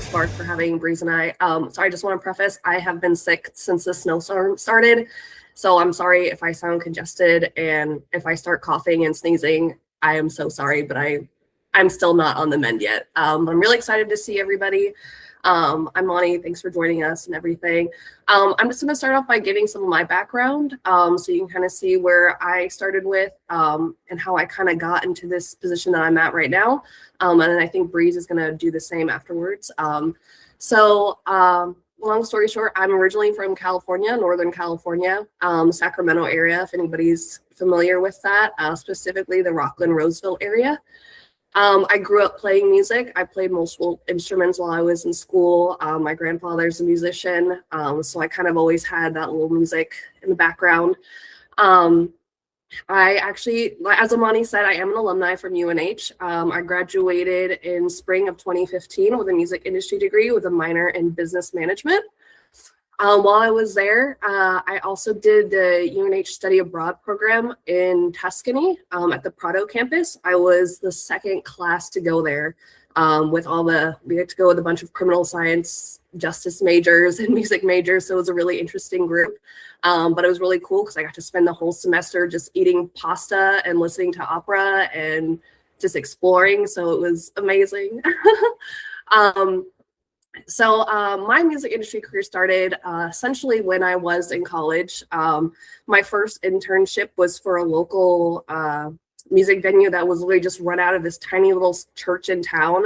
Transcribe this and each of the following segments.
spark for having Breeze and I. So I just want to preface, I have been sick since the snowstorm started. So I'm sorry if I sound congested and if I start coughing and sneezing, I am so sorry, but I'm still not on the mend yet. I'm really excited to see everybody. I'm Lonnie, thanks for joining us and everything. I'm just gonna start off by giving some of my background so you can kind of see where I started with and how I kind of got into this position that I'm at right now. And then I think Breeze is gonna do the same afterwards. Long story short, I'm originally from California, Northern California, Sacramento area, if anybody's familiar with that, specifically the Rockland-Roseville area. I grew up playing music. I played multiple instruments while I was in school. My grandfather's a musician, so I kind of always had that little music in the background. I actually, as Amani said, I am an alumni from UNH. I graduated in spring of 2015 with a music industry degree with a minor in business management. While I was there, I also did the UNH Study Abroad program in Tuscany at the Prado campus. I was the second class to go there we had to go with a bunch of criminal science, justice majors and music majors. So it was a really interesting group. But it was really cool because I got to spend the whole semester just eating pasta and listening to opera and just exploring. So it was amazing. My music industry career started essentially when I was in college. My first internship was for a local music venue that was literally just run out of this tiny little church in town.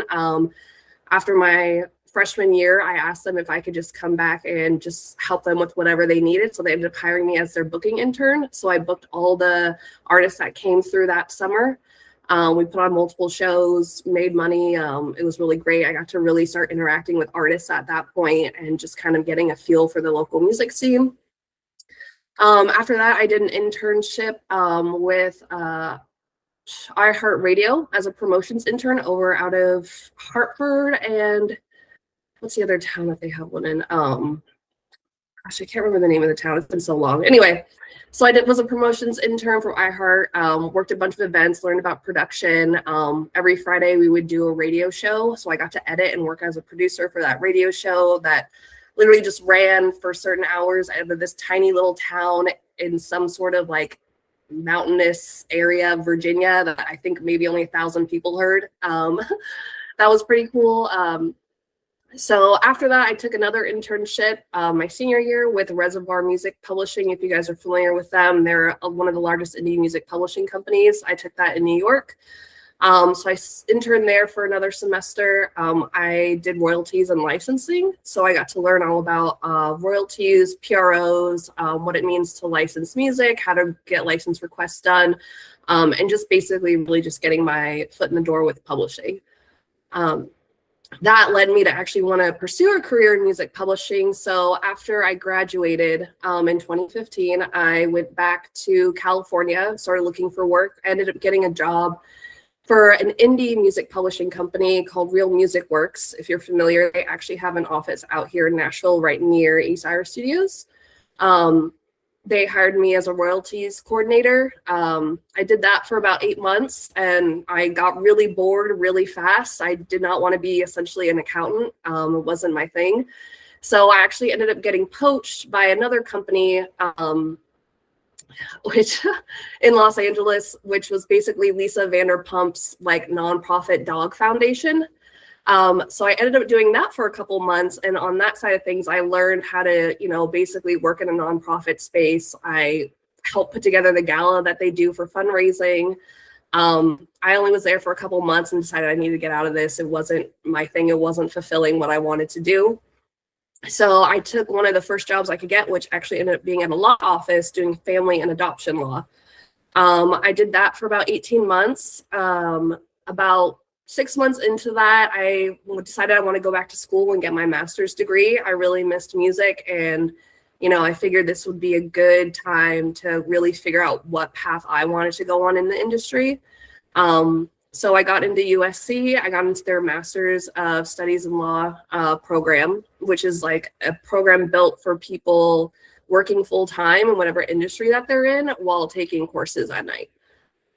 After my freshman year, I asked them if I could just come back and just help them with whatever they needed. So they ended up hiring me as their booking intern. So I booked all the artists that came through that summer. We put on multiple shows, made money. It was really great. I got to really start interacting with artists at that point and just kind of getting a feel for the local music scene. After that, I did an internship with iHeartRadio as a promotions intern over out of Hartford and what's the other town that they have one in? Gosh, I can't remember the name of the town. It's been so long. Anyway, so I was a promotions intern for iHeart, worked a bunch of events, learned about production. Every Friday we would do a radio show. So I got to edit and work as a producer for that radio show that literally just ran for certain hours out of this tiny little town in some sort of like mountainous area of Virginia that I think maybe only 1,000 people heard. That was pretty cool. So after that, I took another internship my senior year with Reservoir Music Publishing. If you guys are familiar with them, they're one of the largest indie music publishing companies. I took that in New York. So I interned there for another semester. I did royalties and licensing. So I got to learn all about royalties, PROs, what it means to license music, how to get license requests done, and just basically really just getting my foot in the door with publishing. That led me to actually want to pursue a career in music publishing. So after I graduated in 2015, I went back to California, started looking for work. I ended up getting a job for an indie music publishing company called Real Music Works. If you're familiar, they actually have an office out here in Nashville, right near East Ira Studios. They hired me as a royalties coordinator. I did that for about 8 months and I got really bored really fast. I did not want to be essentially an accountant. It wasn't my thing. So I actually ended up getting poached by another company, which in Los Angeles, which was basically Lisa Vanderpump's like nonprofit dog foundation. So I ended up doing that for a couple months. And on that side of things, I learned how to, basically work in a nonprofit space. I helped put together the gala that they do for fundraising. I only was there for a couple months and decided I needed to get out of this. It wasn't my thing. It wasn't fulfilling what I wanted to do. So I took one of the first jobs I could get, which actually ended up being at a law office doing family and adoption law. I did that for about 18 months. About 6 months into that, I decided I want to go back to school and get my master's degree. I really missed music and, I figured this would be a good time to really figure out what path I wanted to go on in the industry. So I got into USC. I got into their Master's of Studies in Law program, which is like a program built for people working full time in whatever industry that they're in while taking courses at night.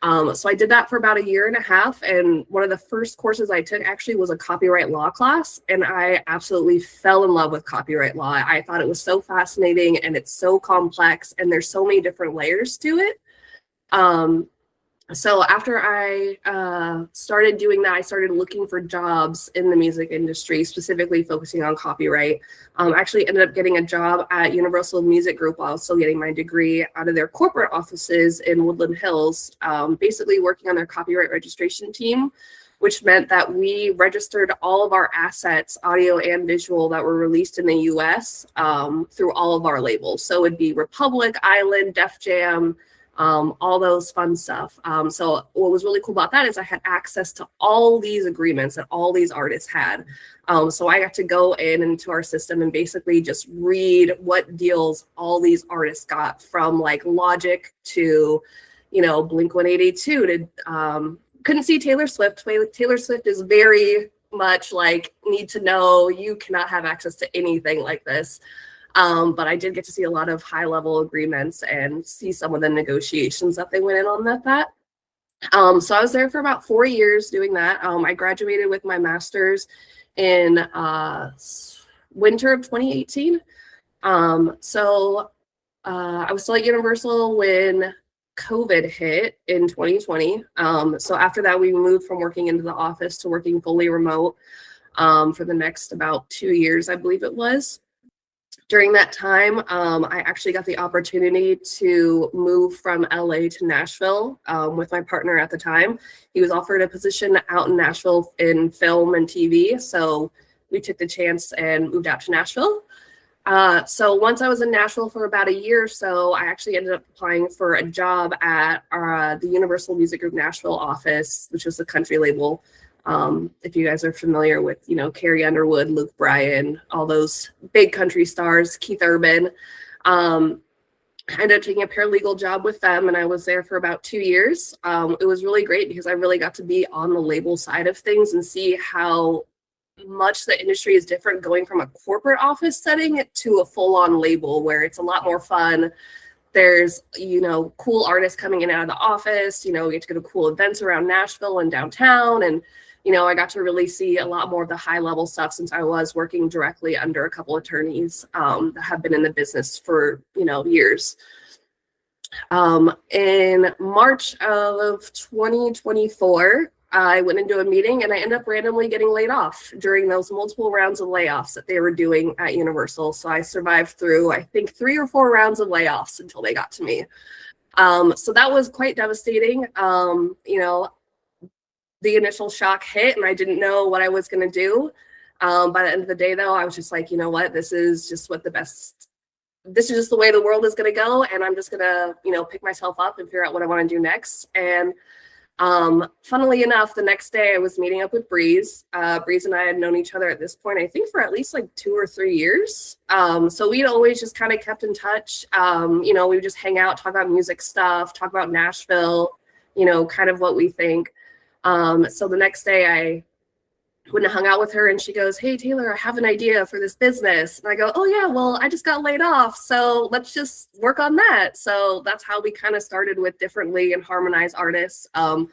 So I did that for about a year and a half. And one of the first courses I took actually was a copyright law class. And I absolutely fell in love with copyright law. I thought it was so fascinating and it's so complex and there's so many different layers to it. So after I started doing that, I started looking for jobs in the music industry, specifically focusing on copyright. I actually ended up getting a job at Universal Music Group while still getting my degree out of their corporate offices in Woodland Hills, basically working on their copyright registration team, which meant that we registered all of our assets, audio and visual, that were released in the US through all of our labels. So it'd be Republic, Island, Def Jam, all those fun stuff. So what was really cool about that is I had access to all these agreements that all these artists had. So I got to go into our system and basically just read what deals all these artists got, from like Logic to, you know, Blink-182 to, couldn't see Taylor Swift. Taylor Swift is very much like, need to know, you cannot have access to anything like this. But I did get to see a lot of high-level agreements and see some of the negotiations that they went in on that. So I was there for about 4 years doing that. I graduated with my master's in winter of 2018. So I was still at Universal when COVID hit in 2020. So after that, we moved from working into the office to working fully remote for the next about 2 years, I believe it was. During that time, I actually got the opportunity to move from LA to Nashville with my partner at the time. He was offered a position out in Nashville in film and TV. So we took the chance and moved out to Nashville. So once I was in Nashville for about a year or so, I actually ended up applying for a job at the Universal Music Group Nashville office, which was a country label. If you guys are familiar with, you know, Carrie Underwood, Luke Bryan, all those big country stars, Keith Urban. I ended up taking a paralegal job with them, and I was there for about 2 years. It was really great because I really got to be on the label side of things and see how much the industry is different going from a corporate office setting to a full-on label, where it's a lot more fun. There's, you know, cool artists coming in and out of the office. You know, we get to go to cool events around Nashville and downtown. And, you know, I got to really see a lot more of the high level stuff since I was working directly under a couple attorneys that have been in the business for, you know, years. In March of 2024, I went into a meeting and I ended up randomly getting laid off during those multiple rounds of layoffs that they were doing at Universal. So I survived through, I think, 3 or 4 rounds of layoffs until they got to me. So that was quite devastating. You know, the initial shock hit and I didn't know what I was going to do. By the end of the day, though, I was just like, you know what, this is just the way the world is going to go. And I'm just going to, you know, pick myself up and figure out what I want to do next. And funnily enough, the next day I was meeting up with Breeze. Breeze and I had known each other at this point, I think, for at least like 2 or 3 years. So we'd always just kind of kept in touch. You know, we would just hang out, talk about music stuff, talk about Nashville, you know, kind of what we think. So the next day I went and hung out with her and she goes, "Hey, Taylor, I have an idea for this business." And I go, "Oh yeah, well, I just got laid off. So let's just work on that." So that's how we kind of started with Differently and Harmonize artists. I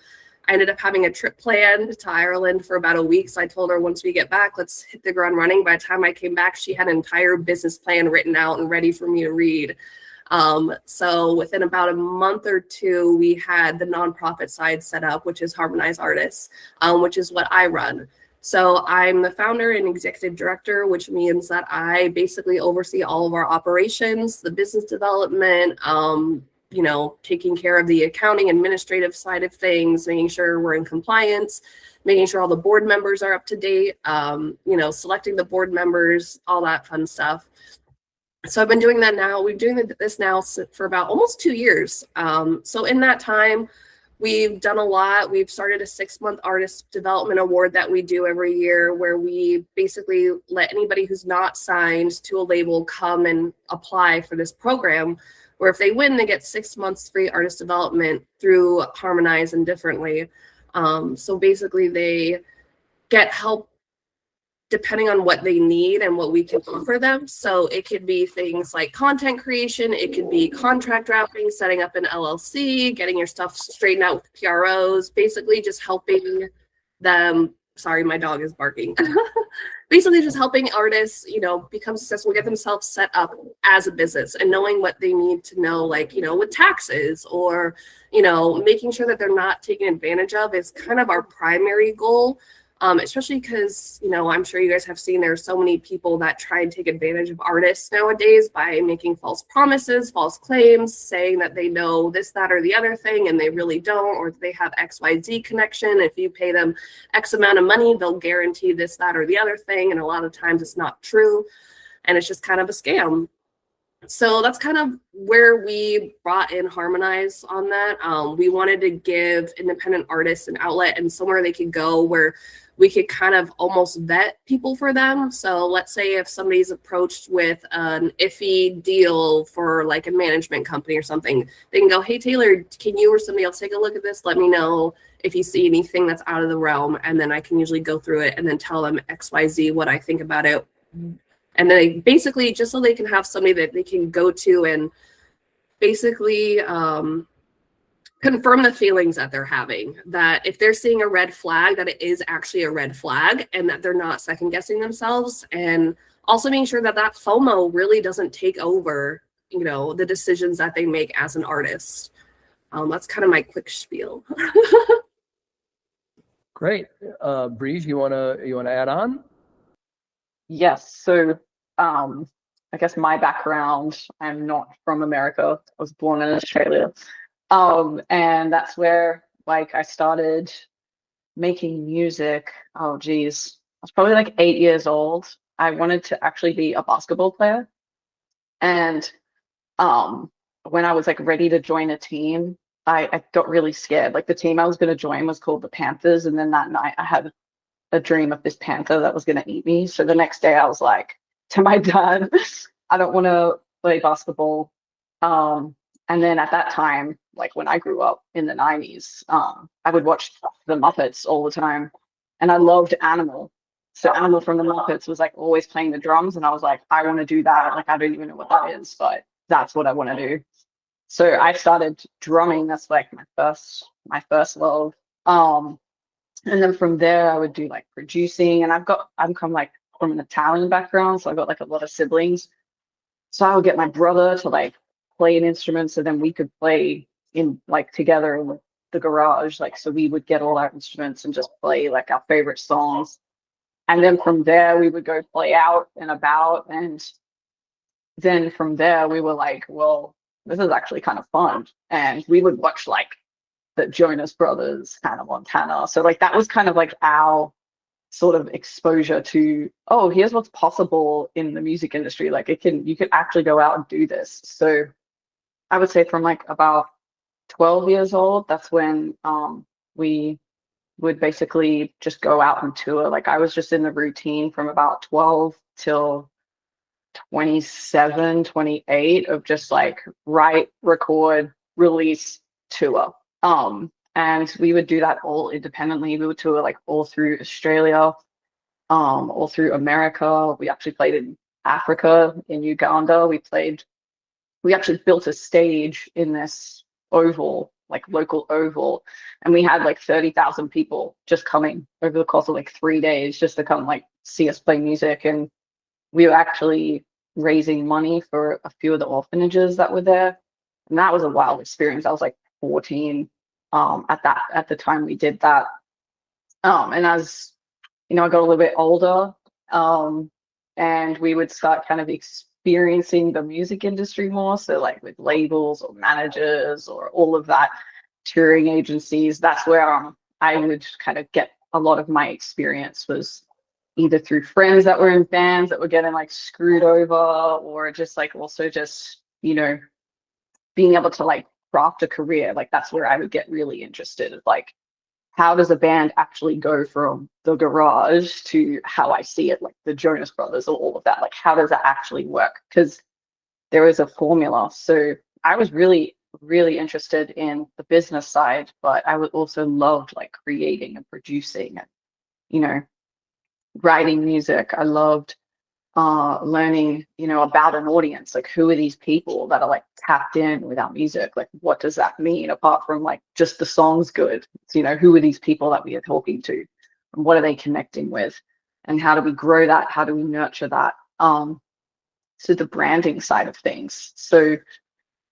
ended up having a trip planned to Ireland for about a week. So I told her, once we get back, let's hit the ground running. By the time I came back, she had an entire business plan written out and ready for me to read. So within about a month or 2, we had the nonprofit side set up, which is Harmonize Artists, which is what I run. So I'm the founder and executive director, which means that I basically oversee all of our operations, the business development, you know, taking care of the accounting, administrative side of things, making sure we're in compliance, making sure all the board members are up to date, you know, selecting the board members, all that fun stuff. So I've been doing that now. We've been doing this now for about almost 2 years. So in that time, we've done a lot. We've started a 6-month artist development award that we do every year, where we basically let anybody who's not signed to a label come and apply for this program, where if they win, they get 6 months free artist development through Harmonize and Differently. So basically they get help depending on what they need and what we can offer them. So it could be things like content creation, it could be contract drafting, setting up an LLC, getting your stuff straightened out with PROs, basically just helping them. Sorry, my dog is barking. Basically just helping artists, become successful, get themselves set up as a business and knowing what they need to know, like, with taxes or, making sure that they're not taken advantage of is kind of our primary goal. Especially because, I'm sure you guys have seen there are so many people that try and take advantage of artists nowadays by making false promises, false claims, saying that they know this, that, or the other thing, and they really don't, or they have XYZ connection. If you pay them X amount of money, they'll guarantee this, that, or the other thing. And a lot of times it's not true. And it's just kind of a scam. So that's kind of where we brought in Harmonize on that. We wanted to give independent artists an outlet and somewhere they could go where we could kind of almost vet people for them. So let's say if somebody's approached with an iffy deal for like a management company or something, they can go, hey, Taylor, can you or somebody else take a look at this? Let me know if you see anything that's out of the realm. And then I can usually go through it and then tell them XYZ, what I think about it. And then basically just so they can have somebody that they can go to and basically confirm the feelings that they're having, that if they're seeing a red flag, that it is actually a red flag and that they're not second guessing themselves. And also making sure that that FOMO really doesn't take over, the decisions that they make as an artist. That's kind of my quick spiel. Great. Breeze, you wanna add on? Yes. So I guess my background, I'm not from America. I was born in Australia. And that's where like I started making music. Oh geez. I was probably like 8 years old. I wanted to actually be a basketball player. And when I was like ready to join a team, I got really scared. Like the team I was gonna join was called the Panthers, and then that night I had a dream of this panther that was going to eat me. So the next day I was like to my dad, I don't want to play basketball. And then at that time, like when I grew up in the 90s, I would watch the Muppets all the time. And I loved Animal. So Animal from the Muppets was like always playing the drums. And I was like, I want to do that. Like, I don't even know what that is, but that's what I want to do. So I started drumming. That's like my first love. And then from there, I would do like producing, and I'm come like from an Italian background, so I got like a lot of siblings. So I would get my brother to like play an instrument, so then we could play in like together in the garage. Like, so we would get all our instruments and just play like our favorite songs. And then from there, we would go play out and about. And then from there, we were like, well, this is actually kind of fun. And we would watch like the Jonas Brothers, Hannah Montana. So like that was kind of like our sort of exposure to, oh, here's what's possible in the music industry. Like you can actually go out and do this. So I would say from like about 12 years old, that's when we would basically just go out and tour. Like I was just in the routine from about 12 till 27, 28 of just like write, record, release, tour. And we would do that all independently. We would tour like all through Australia, all through America. We actually played in Africa, in Uganda. We actually built a stage in this oval, like local oval, and we had like 30,000 people just coming over the course of like 3 days just to come like see us play music. And we were actually raising money for a few of the orphanages that were there. And that was a wild experience. I was like 14 at the time we did that. And as I got a little bit older, and we would start kind of experiencing the music industry more. So like with labels or managers or all of that, touring agencies, that's where I would kind of get a lot of my experience, was either through friends that were in bands that were getting like screwed over, or just like also just, being able to like craft a career. Like that's where I would get really interested in, like, how does a band actually go from the garage to how I see it, like the Jonas Brothers or all of that? Like, how does that actually work? Because there is a formula. So I was really, really interested in the business side, but I would also loved like creating and producing and, writing music. I loved learning, you know, about an audience. Like, who are these people that are like tapped in with our music? Like, what does that mean apart from like just the song's good? So, you know, who are these people that we are talking to, and what are they connecting with, and how do we grow that? How do we nurture that? So the branding side of things. So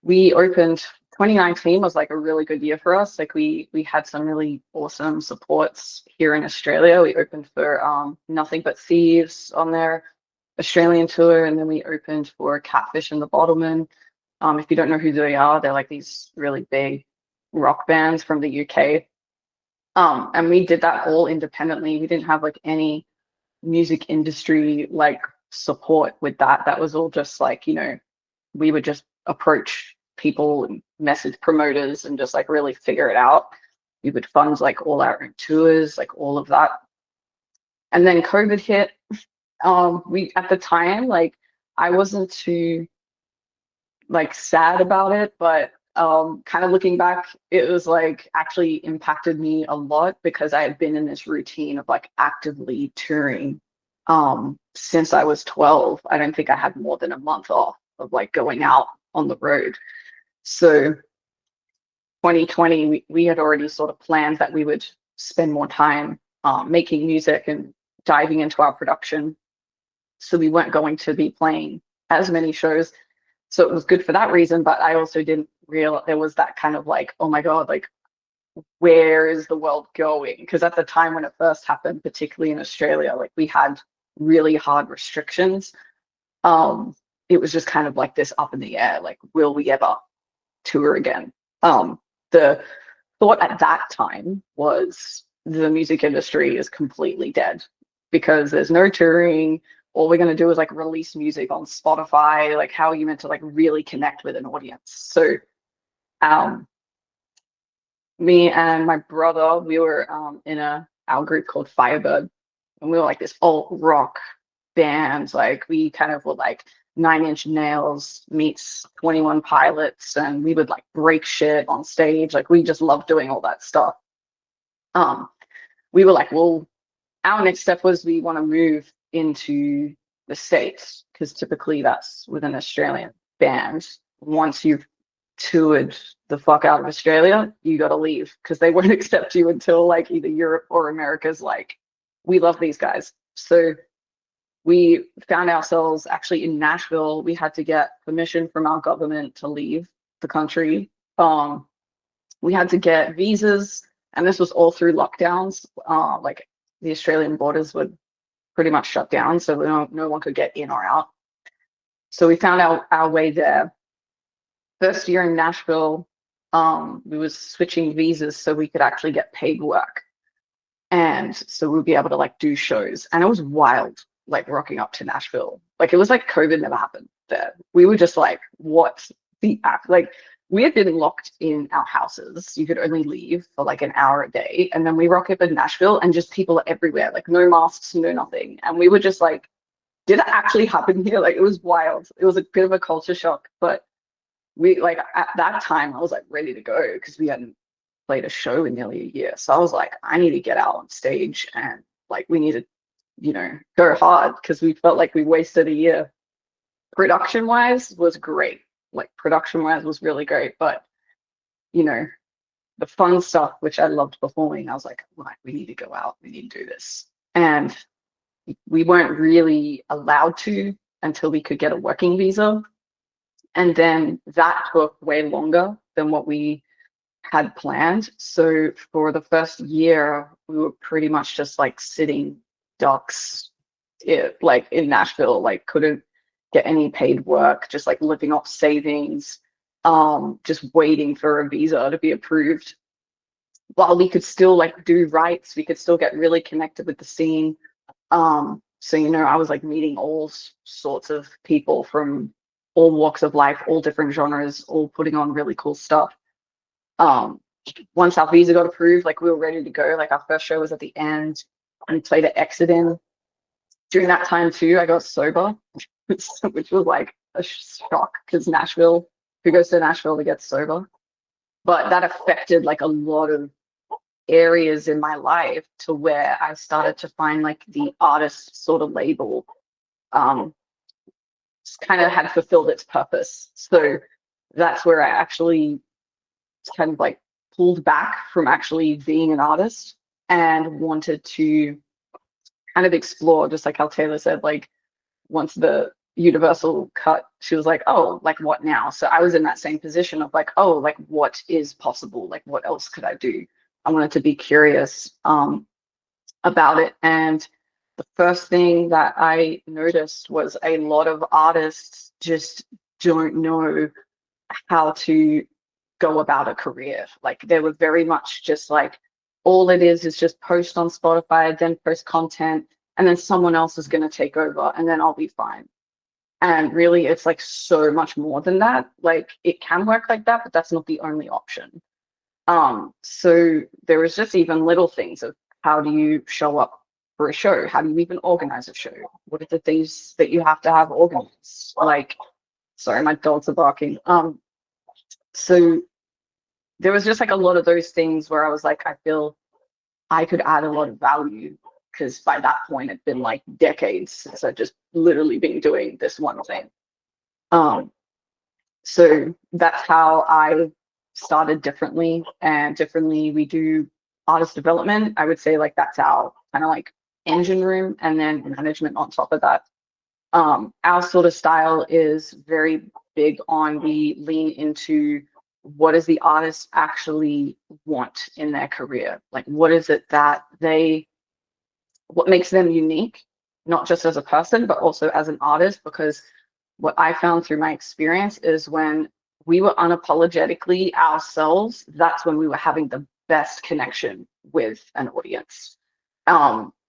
we opened 2019 was like a really good year for us. Like we had some really awesome supports here in Australia. We opened for Nothing But Thieves on their Australian tour, and then we opened for Catfish and the Bottlemen. If you don't know who they are, they're like these really big rock bands from the UK. And we did that all independently. We didn't have like any music industry like support with that. That was all just like, you know, we would just approach people and message promoters and just like really figure it out. We would fund like all our own tours, like all of that. And then COVID hit. We at the time, like I wasn't too like sad about it, but kind of looking back, it was like actually impacted me a lot because I had been in this routine of like actively touring since I was 12. I don't think I had more than a month off of like going out on the road. So 2020, we had already sort of planned that we would spend more time making music and diving into our production. So we weren't going to be playing as many shows. So it was good for that reason, but I also didn't realize there was that kind of like, oh my God, like where is the world going? Because at the time when it first happened, particularly in Australia, like we had really hard restrictions. It was just kind of like this up in the air, like, will we ever tour again? The thought at that time was the music industry is completely dead because there's no touring. All we're going to do is like release music on Spotify. Like, how are you meant to like really connect with an audience? So me and my brother, we were in our group called Firebird, and we were like this alt rock band. Like we kind of were like Nine Inch Nails meets 21 Pilots, and we would like break shit on stage. Like we just loved doing all that stuff. We were like, well, our next step was we want to move into the States because typically that's with an Australian band. Once you've toured the fuck out of Australia, you got to leave because they won't accept you until like either Europe or America's like, we love these guys. So we found ourselves actually in Nashville. We had to get permission from our government to leave the country. We had to get visas, and this was all through lockdowns. Like the Australian borders were pretty much shut down, so no one could get in or out. So we found our way there. First year in Nashville, we was switching visas so we could actually get paid work. And so we'd be able to like do shows. And it was wild, like rocking up to Nashville. Like it was like COVID never happened there. We were just like, what the act? Like we had been locked in our houses. You could only leave for like an hour a day. And then we rock up in Nashville and just people are everywhere, like no masks, no nothing. And we were just like, did it actually happen here? Like it was wild. It was a bit of a culture shock, but we like at that time I was like ready to go because we hadn't played a show in nearly a year. So I was like, I need to get out on stage and like we need to, you know, go hard because we felt like we wasted a year. Production wise was great. Like production wise was really great. But you know, the fun stuff, which I loved performing, I was like, right, we need to go out, we need to do this. And we weren't really allowed to until we could get a working visa. And then that took way longer than what we had planned. So for the first year, we were pretty much just like sitting ducks, like in Nashville, like couldn't get any paid work, just like living off savings, just waiting for a visa to be approved. While we could still like do rights, we could still get really connected with the scene. So, you know, I was like meeting all sorts of people from all walks of life, all different genres, all putting on really cool stuff. Once our visa got approved, like we were ready to go. Like our first show was at the end, and we played at Exodus. During that time too, I got sober, which was like a shock because Nashville, who goes to Nashville to get sober? But that affected like a lot of areas in my life to where I started to find like the artist sort of label kind of had fulfilled its purpose. So that's where I actually kind of like pulled back from actually being an artist and wanted to kind of explore, just like how Taylor said, like once the universal cut, she was like, oh, like what now? So I was in that same position of like, oh, like what is possible? Like what else could I do? I wanted to be curious about it. And the first thing that I noticed was a lot of artists just don't know how to go about a career. Like they were very much just like, all it is just post on Spotify, then post content, and then someone else is going to take over and then I'll be fine. And really, it's like so much more than that. Like it can work like that, but that's not the only option. So there was just even little things of how do you show up for a show? How do you even organize a show? What are the things that you have to have organized? Like, sorry, my dogs are barking. So there was just like a lot of those things where I was like, I feel I could add a lot of value, because by that point it'd been like decades since I'd just literally been doing this one thing. So that's how I started differently, and differently we do artist development. I would say like that's our kind of like engine room, and then management on top of that. Our sort of style is very big on, we lean into what does the artist actually want in their career? Like what is it that what makes them unique, not just as a person, but also as an artist? Because what I found through my experience is when we were unapologetically ourselves, that's when we were having the best connection with an audience.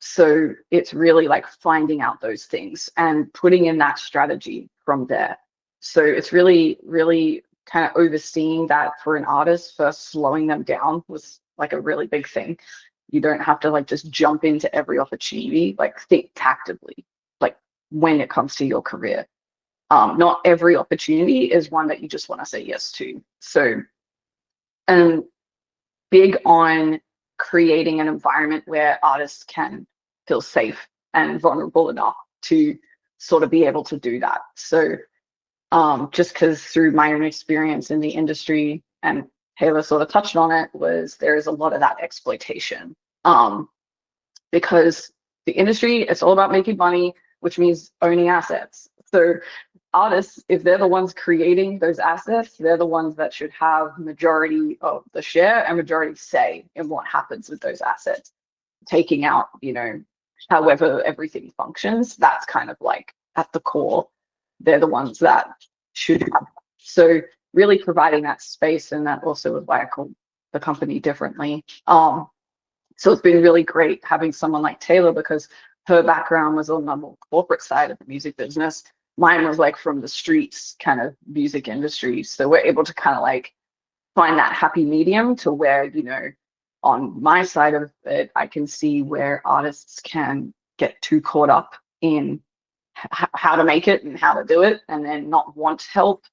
So it's really like finding out those things and putting in that strategy from there. So it's really, really kind of overseeing that for an artist. First, slowing them down was like a really big thing. You don't have to like just jump into every opportunity, like think tactically, like when it comes to your career. Not every opportunity is one that you just want to say yes to. So, and big on creating an environment where artists can feel safe and vulnerable enough to sort of be able to do that. So just because through my own experience in the industry, and Taylor sort of touched on it, was there is a lot of that exploitation, because the industry, it's all about making money, which means owning assets. So artists, if they're the ones creating those assets, they're the ones that should have majority of the share and majority say in what happens with those assets. Taking out, you know, however everything functions, that's kind of like at the core, they're the ones that should have. So really providing that space, and that also is why I call the company differently. So it's been really great having someone like Taylor, because her background was on the more corporate side of the music business. Mine was like from the streets kind of music industry. So we're able to kind of like find that happy medium to where, you know, on my side of it, I can see where artists can get too caught up in how to make it and how to do it, and then not want help.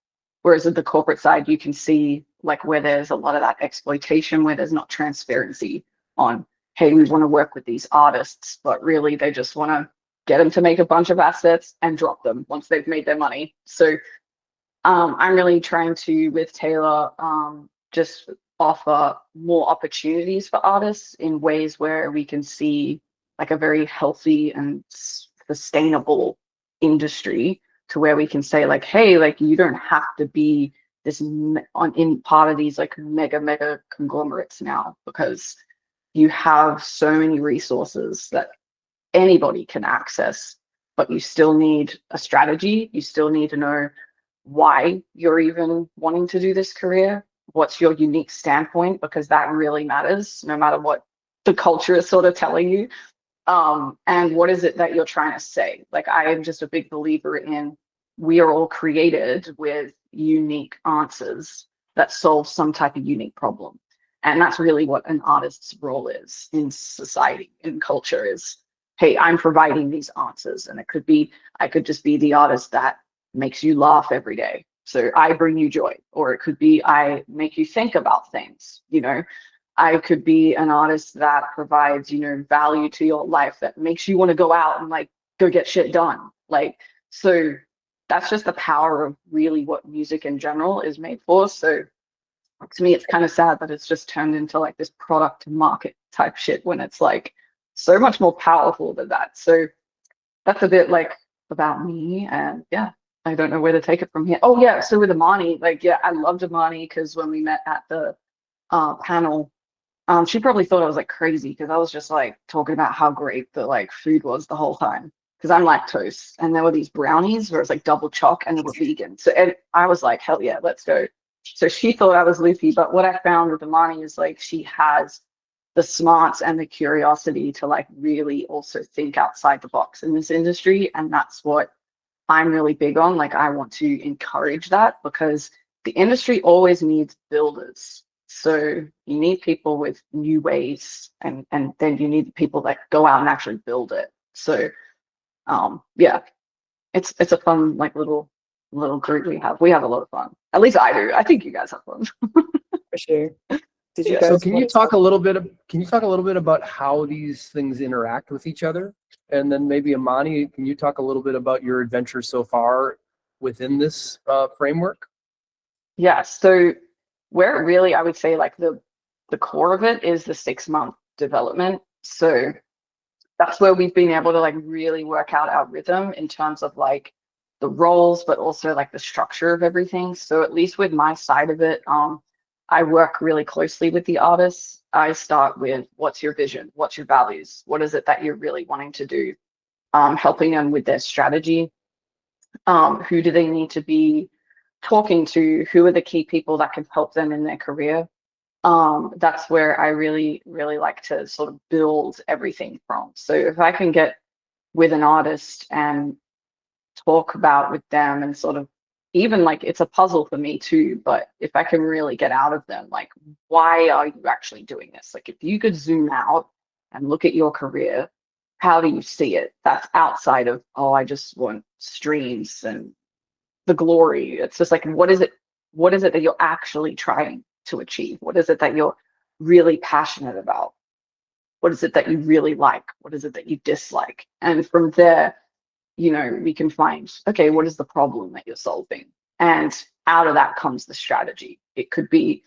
Whereas at the corporate side, you can see like where there's a lot of that exploitation, where there's not transparency on, hey, we want to work with these artists, but really they just want to get them to make a bunch of assets and drop them once they've made their money. So I'm really trying to, with Taylor, just offer more opportunities for artists in ways where we can see like a very healthy and sustainable industry, to where we can say like, hey, like you don't have to be this in part of these like mega conglomerates now, because you have so many resources that anybody can access, but you still need a strategy. You still need to know why you're even wanting to do this career. What's your unique standpoint? Because that really matters, no matter what the culture is sort of telling you. And what is it that you're trying to say? Like, I am just a big believer in, we are all created with unique answers that solve some type of unique problem. And that's really what an artist's role is in society, in culture, is, hey, I'm providing these answers. And it could be, I could just be the artist that makes you laugh every day, so I bring you joy. Or it could be, I make you think about things, you know. I could be an artist that provides, value to your life, that makes you want to go out and like go get shit done. Like, so that's just the power of really what music in general is made for. So to me, it's kind of sad that it's just turned into like this product to market type shit when it's like so much more powerful than that. So that's a bit like about me, and yeah, I don't know where to take it from here. Oh yeah, so with Amani, like yeah, I loved Amani because when we met at the panel, she probably thought I was like crazy because I was just like talking about how great the like food was the whole time. Because I'm lactose, and there were these brownies where it's like double choc and they were vegan. So and I was like, hell yeah, let's go. So she thought I was loopy, but what I found with Amani is like she has the smarts and the curiosity to like really also think outside the box in this industry, and that's what I'm really big on. Like I want to encourage that because the industry always needs builders. So you need people with new ways, and then you need people that go out and actually build it. So yeah, it's a fun like little group we have. We have a lot of fun. At least I do. I think you guys have fun. For sure. Did you Yeah. guys So can you want- talk a little bit about how these things interact with each other? And then maybe Amani, can you talk a little bit about your adventure so far within this framework? Yeah, so where it really, I would say like the core of it is the 6-month development. So that's where we've been able to like really work out our rhythm in terms of like the roles, but also like the structure of everything. So at least with my side of it, I work really closely with the artists. I start with what's your vision? What's your values? What is it that you're really wanting to do? Helping them with their strategy. Who do they need to be talking to? Who are the key people that can help them in their career? That's where I really, really like to sort of build everything from. So if I can get with an artist and talk about with them and sort of even like it's a puzzle for me too, but if I can really get out of them, like, why are you actually doing this? Like, if you could zoom out and look at your career, how do you see it? That's outside of, oh, I just want streams and the glory. It's just like, what is it? What is it that you're actually trying to achieve? What is it that you're really passionate about? What is it that you really like? What is it that you dislike? And from there, we can find, okay, what is the problem that you're solving? And out of that comes the strategy. It could be,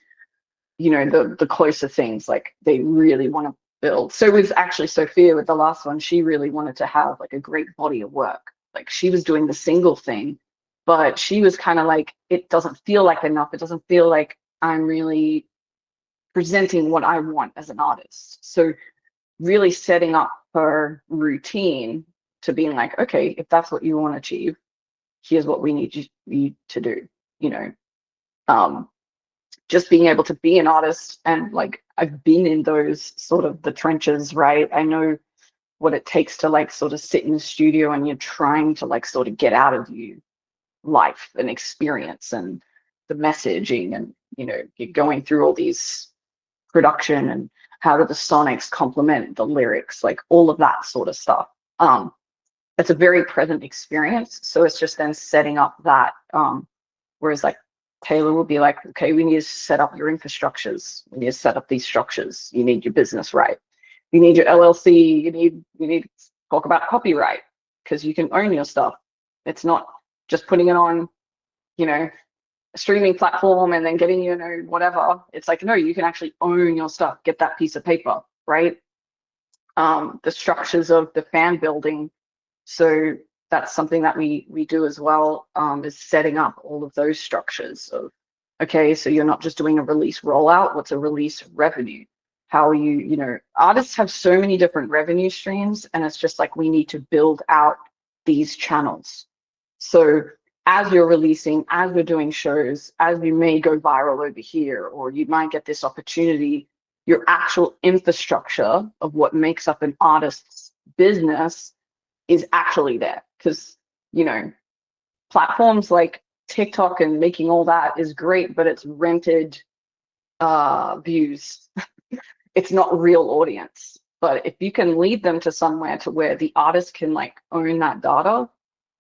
the closer things, like they really want to build. So with actually Sophia, with the last one, she really wanted to have like a great body of work. Like she was doing the single thing, but she was kind of like, it doesn't feel like enough. It doesn't feel like I'm really presenting what I want as an artist. So really setting up her routine to being like, okay, if that's what you want to achieve, here's what we need you to do, just being able to be an artist. And like, I've been in those sort of the trenches, right? I know what it takes to like sort of sit in the studio and you're trying to like sort of get out of you life and experience and the messaging, and you're going through all these production and how do the sonics complement the lyrics, like all of that sort of stuff. It's a very present experience. So it's just then setting up that, whereas like Taylor will be like, okay, we need to set up your infrastructures. We need to set up these structures. You need your business right. You need your LLC. You need to talk about copyright because you can own your stuff. It's not just putting it on, a streaming platform and then getting, whatever. It's like, no, you can actually own your stuff, get that piece of paper, right? The structures of the fan building. So that's something that we do as well, is setting up all of those structures of, okay, so you're not just doing a release rollout. What's a release revenue? How are you, artists have so many different revenue streams, and it's just like we need to build out these channels. So as you're releasing, as we're doing shows, as you may go viral over here, or you might get this opportunity, your actual infrastructure of what makes up an artist's business is actually there. Because, platforms like TikTok and making all that is great, but it's rented views. It's not real audience. But if you can lead them to somewhere to where the artist can like own that data,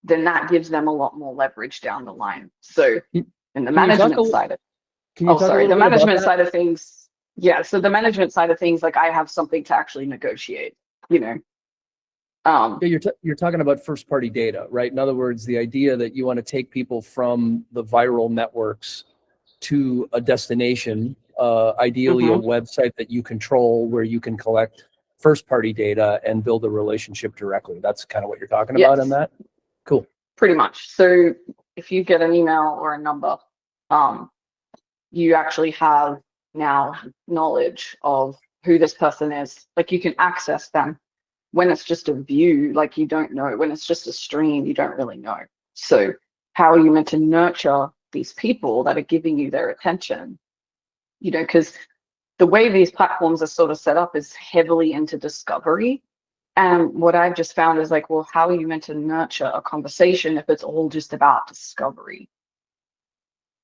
then that gives them a lot more leverage down the line. So in the management side of, the management side of things, Yeah, so the management side of things, like I have something to actually negotiate, you know. Yeah, you're talking about first party data, right? In other words, the idea that you want to take people from the viral networks to a destination, ideally a website that you control where you can collect first party data and build a relationship directly. That's kind of what you're talking about in Yes. that? Cool. Pretty much. So if you get an email or a number, you actually have now knowledge of who this person is. Like you can access them. When it's just a view, like you don't know. When it's just a stream, you don't really know. So how are you meant to nurture these people that are giving you their attention? You know, because the way these platforms are sort of set up is heavily into discovery. And what I've just found is like, well, how are you meant to nurture a conversation if it's all just about discovery?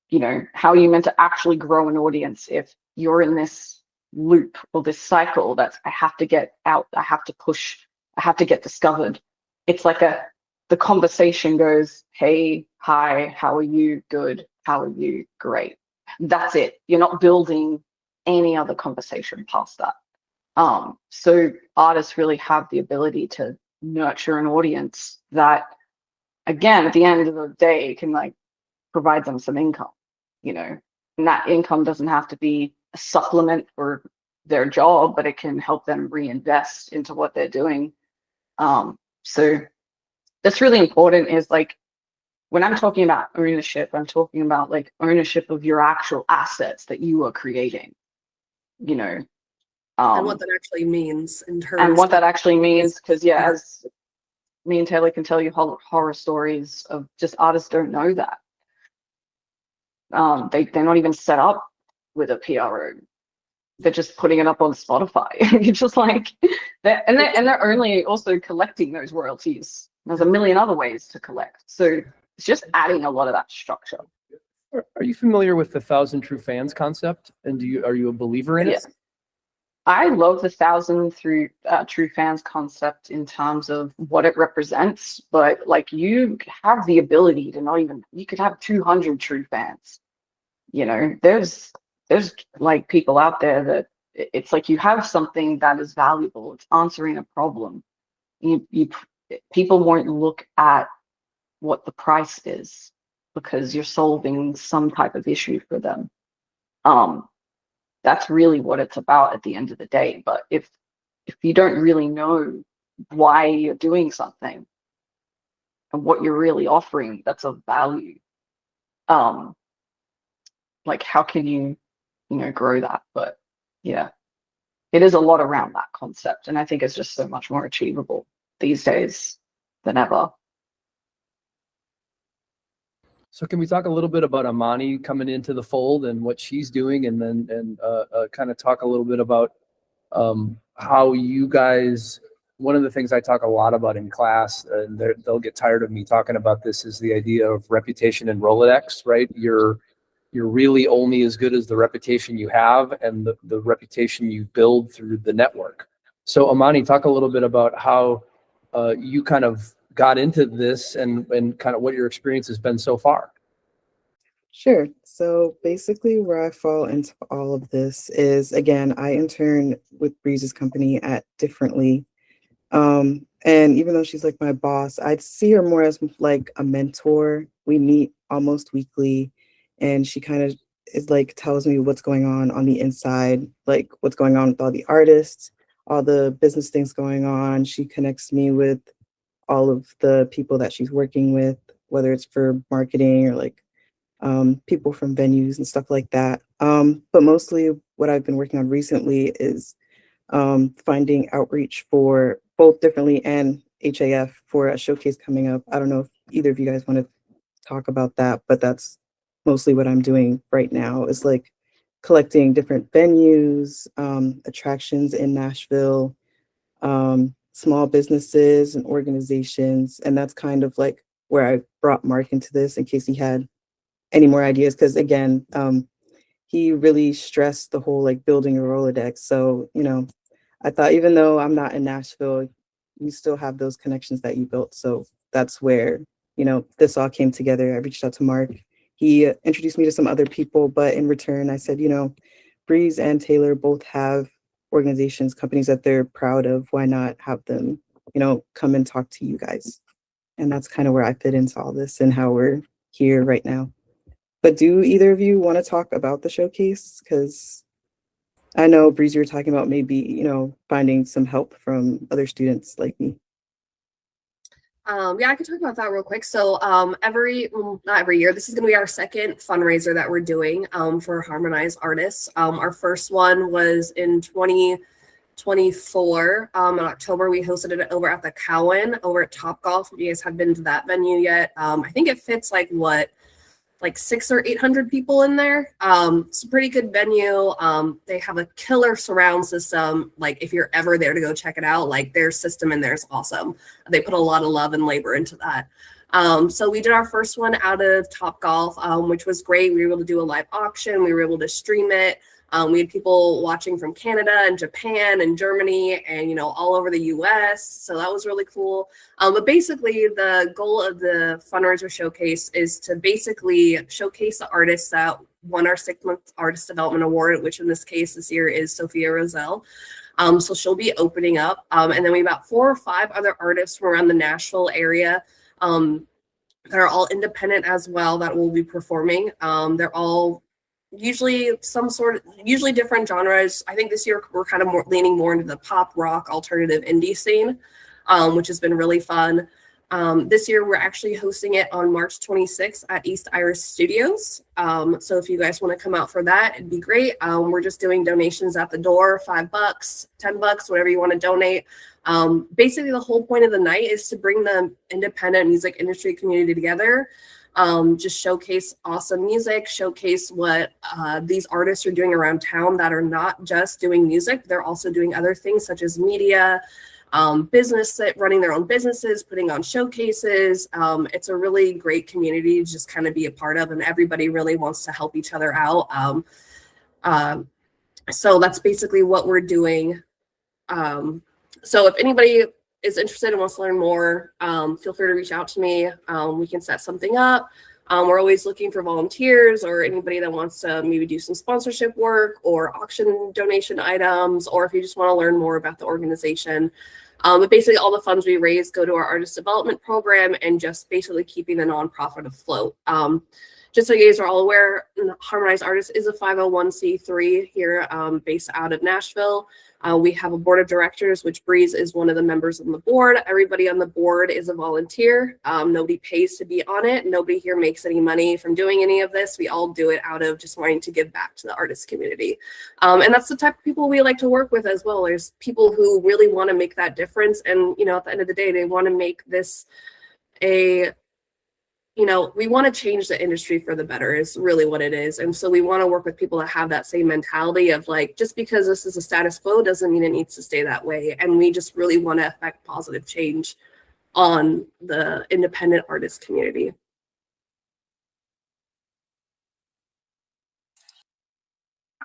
You know, how are you meant to actually grow an audience if you're in this loop or this cycle that's I have to get out, I have to push, I have to get discovered. It's like the conversation goes, hey, hi, how are you? Good. How are you? Great. That's it. You're not building any other conversation past that. So artists really have the ability to nurture an audience that, again, at the end of the day, can like provide them some income, you know, and that income doesn't have to be a supplement for their job, but it can help them reinvest into what they're doing. So that's really important is like, when I'm talking about ownership, I'm talking about like ownership of your actual assets that you are creating, you know. And what that actually means in terms and what of that actually means, because yeah, as me and Taylor can tell you horror stories of just artists don't know that. They're not even set up with a PRO. They're just putting it up on Spotify. You're just like, they're only also collecting those royalties. There's a million other ways to collect. So it's just adding a lot of that structure. Are you familiar with the 1,000 True Fans concept? And are you a believer in it? Yes. I love the 1,000 True Fans concept in terms of what it represents, but like you have the ability to not even, you could have 200 true fans. You know, there's like people out there that it's like you have something that is valuable. It's answering a problem. You people won't look at what the price is because you're solving some type of issue for them. That's really what it's about at the end of the day. But if you don't really know why you're doing something and what you're really offering that's of value, like how can you grow that? But yeah, it is a lot around that concept, and I think it's just so much more achievable these days than ever. So can we talk a little bit about Amani coming into the fold and what she's doing, and then kind of talk a little bit about how you guys, one of the things I talk a lot about in class, and they'll get tired of me talking about this, is the idea of reputation and Rolodex, right? You're really only as good as the reputation you have and the reputation you build through the network. So Amani, talk a little bit about how you kind of got into this and kind of what your experience has been so far. Sure. So basically where I fall into all of this is, again, I intern with Breeze's company at Differently. And even though she's like my boss, I'd see her more as like a mentor. We meet almost weekly, and she kind of is like tells me what's going on the inside, like what's going on with all the artists, all the business things going on. She connects me with all of the people that she's working with, whether it's for marketing or like people from venues and stuff like that. But mostly what I've been working on recently is finding outreach for both Differently and HAF for a showcase coming up. I don't know if either of you guys want to talk about that, but that's mostly what I'm doing right now, is like collecting different venues, attractions in Nashville, small businesses and organizations. And that's kind of like where I brought Mark into this in case he had any more ideas. Because again, he really stressed the whole like building a Rolodex. So, I thought even though I'm not in Nashville, you still have those connections that you built. So that's where, this all came together. I reached out to Mark. He introduced me to some other people, but in return, I said, Breeze and Taylor both have organizations, companies that they're proud of. Why not have them, come and talk to you guys? And that's kind of where I fit into all this and how we're here right now. But do either of you want to talk about the showcase? Because I know, Breeze, you were talking about maybe, finding some help from other students like me. Yeah, I can talk about that real quick. So not every year, this is going to be our second fundraiser that we're doing for Harmonize artists. Our first one was in 2024. In October, we hosted it over at the Cowan over at Topgolf. If you guys have been to that venue yet, I think it fits like 600 or 800 people in there. It's a pretty good venue. They have a killer surround system. Like if you're ever there to go check it out, like their system in there is awesome. They put a lot of love and labor into that. So we did our first one out of Topgolf, which was great. We were able to do a live auction. We were able to stream it. We had people watching from Canada and Japan and Germany and, all over the US. So that was really cool. But basically the goal of the fundraiser showcase is to basically showcase the artists that won our 6-month artist development award, which in this case this year is Sophia Roselle. So she'll be opening up. And then we have about 4 or 5 other artists from around the Nashville area that are all independent as well that will be performing. They're all usually different genres. I think this year we're kind of leaning more into the pop, rock, alternative, indie scene, which has been really fun. This year we're actually hosting it on March 26th at East Iris Studios. So if you guys want to come out for that, it'd be great. We're just doing donations at the door, $5, $10, whatever you want to donate. Basically the whole point of the night is to bring the independent music industry community together. Just showcase awesome music, showcase what these artists are doing around town that are not just doing music. They're also doing other things such as media, running their own businesses, putting on showcases. It's a really great community to just kind of be a part of, and everybody really wants to help each other out. So that's basically what we're doing. So if anybody is interested and wants to learn more, feel free to reach out to me. We can set something up. We're always looking for volunteers or anybody that wants to maybe do some sponsorship work or auction donation items, or if you just want to learn more about the organization. But basically all the funds we raise go to our artist development program and just basically keeping the nonprofit afloat. Just so you guys are all aware, Harmonize Artists is a 501c3 here based out of Nashville. We have a board of directors, which Breeze is one of the members on the board. Everybody on the board is a volunteer. Nobody pays to be on it. Nobody here makes any money from doing any of this. We all do it out of just wanting to give back to the artist community. And that's the type of people we like to work with as well. There's people who really want to make that difference. And, at the end of the day, they want to make this we want to change the industry for the better is really what it is. And so we want to work with people that have that same mentality of like, just because this is a status quo doesn't mean it needs to stay that way. And we just really want to affect positive change on the independent artist community.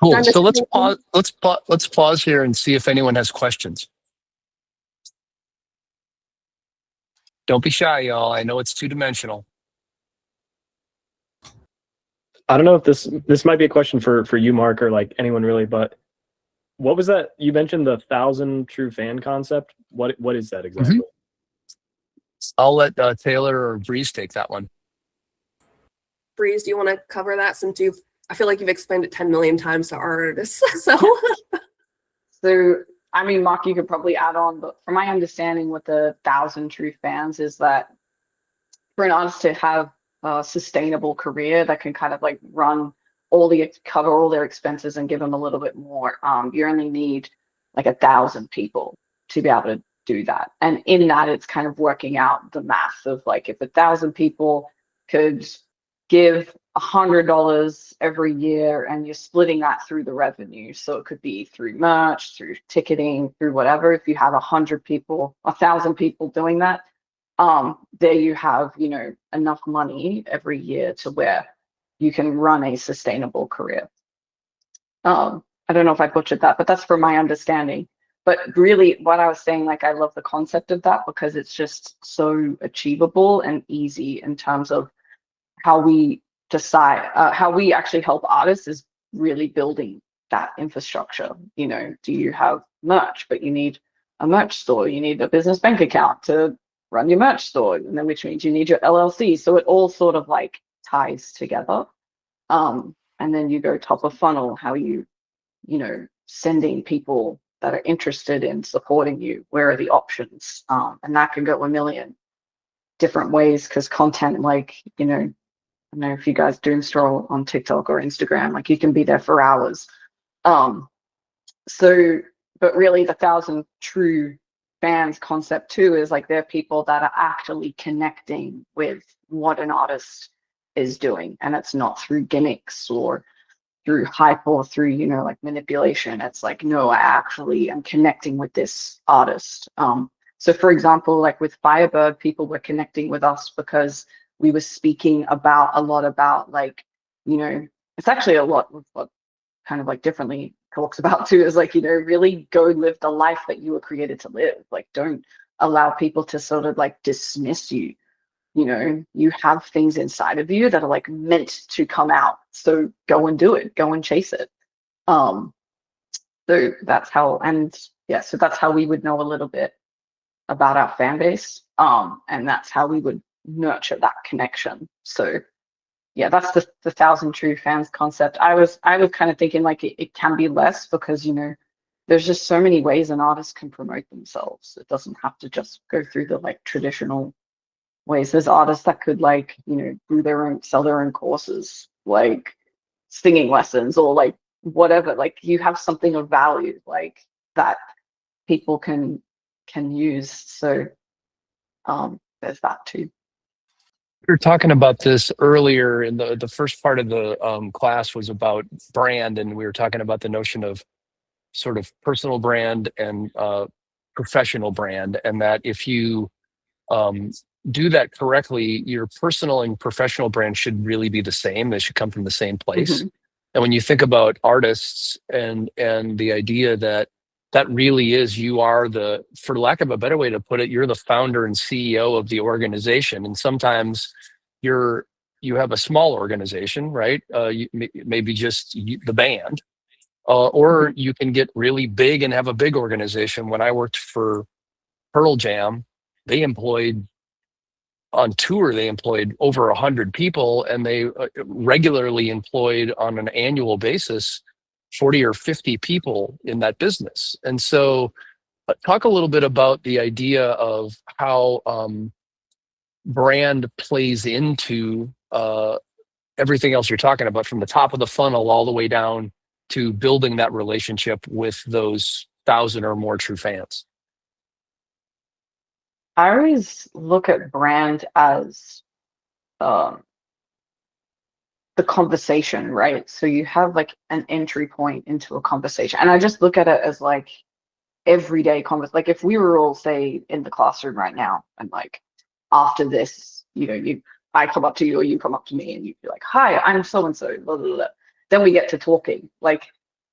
Cool. So let's pause here and see if anyone has questions. Don't be shy, y'all. I know it's 2-dimensional. I don't know if this might be a question for you, Mark, or like anyone really, but what was that? You mentioned the 1,000 true fan concept. What is that exactly? I'll let Taylor or Breeze take that one. Breeze, do you want to cover that since I feel like you've explained it 10 million times to our artists. So, I mean, Mark, you could probably add on, but from my understanding with the 1,000 true fans is that for an artist to have a sustainable career that can kind of like cover all their expenses and give them a little bit more, you only need like 1,000 people to be able to do that. And in that, it's kind of working out the math of like, if 1,000 people could give $100 every year and you're splitting that through the revenue. So it could be through merch, through ticketing, through whatever. If you have 100 people, 1,000 people doing that, there you have, enough money every year to where you can run a sustainable career. I don't know if I butchered that, but that's from my understanding. But really what I was saying, like, I love the concept of that because it's just so achievable and easy in terms of how we decide, how we actually help artists is really building that infrastructure. You know, do you have merch, but you need a merch store, you need a business bank account to run your merch store, and then which means you need your LLC. So it all sort of like ties together. And then you go top of funnel, how you know, sending people that are interested in supporting you, where are the options? And that can go a million different ways, because content, like, you know, I don't know if you guys doom scroll on TikTok or Instagram, like you can be there for hours. So, but really the 1,000 true fans concept too is like they're people that are actually connecting with what an artist is doing, and it's not through gimmicks or through hype or through, you know, like manipulation. It's like, no, I actually am connecting with this artist. So for example, like with Firebird, people were connecting with us because we were speaking about a lot about, like, you know, it's actually a lot of what kind of like differently talks about too, is like, you know, really go live the life that you were created to live. Like, don't allow people to sort of like dismiss you. You know, you have things inside of you that are like meant to come out. So go and do it, go and chase it. So that's how, and yeah, so that's how we would know a little bit about our fan base. And that's how we would nurture that connection. So yeah, that's the 1,000 true fans concept. I was kind of thinking like it can be less, because, you know, there's just so many ways an artist can promote themselves. It doesn't have to just go through the like traditional ways. There's artists that could, like, you know, do their own, sell their own courses, like singing lessons or like whatever. Like, you have something of value like that people can use. So there's that too. We were talking about this earlier in the first part of the class was about brand, and we were talking about the notion of sort of personal brand and professional brand, and that if you do that correctly, your personal and professional brand should really be the same. They should come from the same place. Mm-hmm. And when you think about artists and the idea that really is, you are the, for lack of a better way to put it, you're the founder and CEO of the organization. And sometimes you have a small organization, right? Maybe just the band, or you can get really big and have a big organization. When I worked for Pearl Jam, they employed over 100 people, and they regularly employed on an annual basis 40 or 50 people in that business. And so talk a little bit about the idea of how brand plays into everything else you're talking about, from the top of the funnel all the way down to building that relationship with those 1,000 or more true fans. I always look at brand as the conversation, right? So you have like an entry point into a conversation, and I just look at it as like everyday conversation. Like if we were all, say, in the classroom right now, and like after this, you know, I come up to you or you come up to me and you'd be like, hi, I'm so and so, blah, blah, blah. Then we get to talking. Like,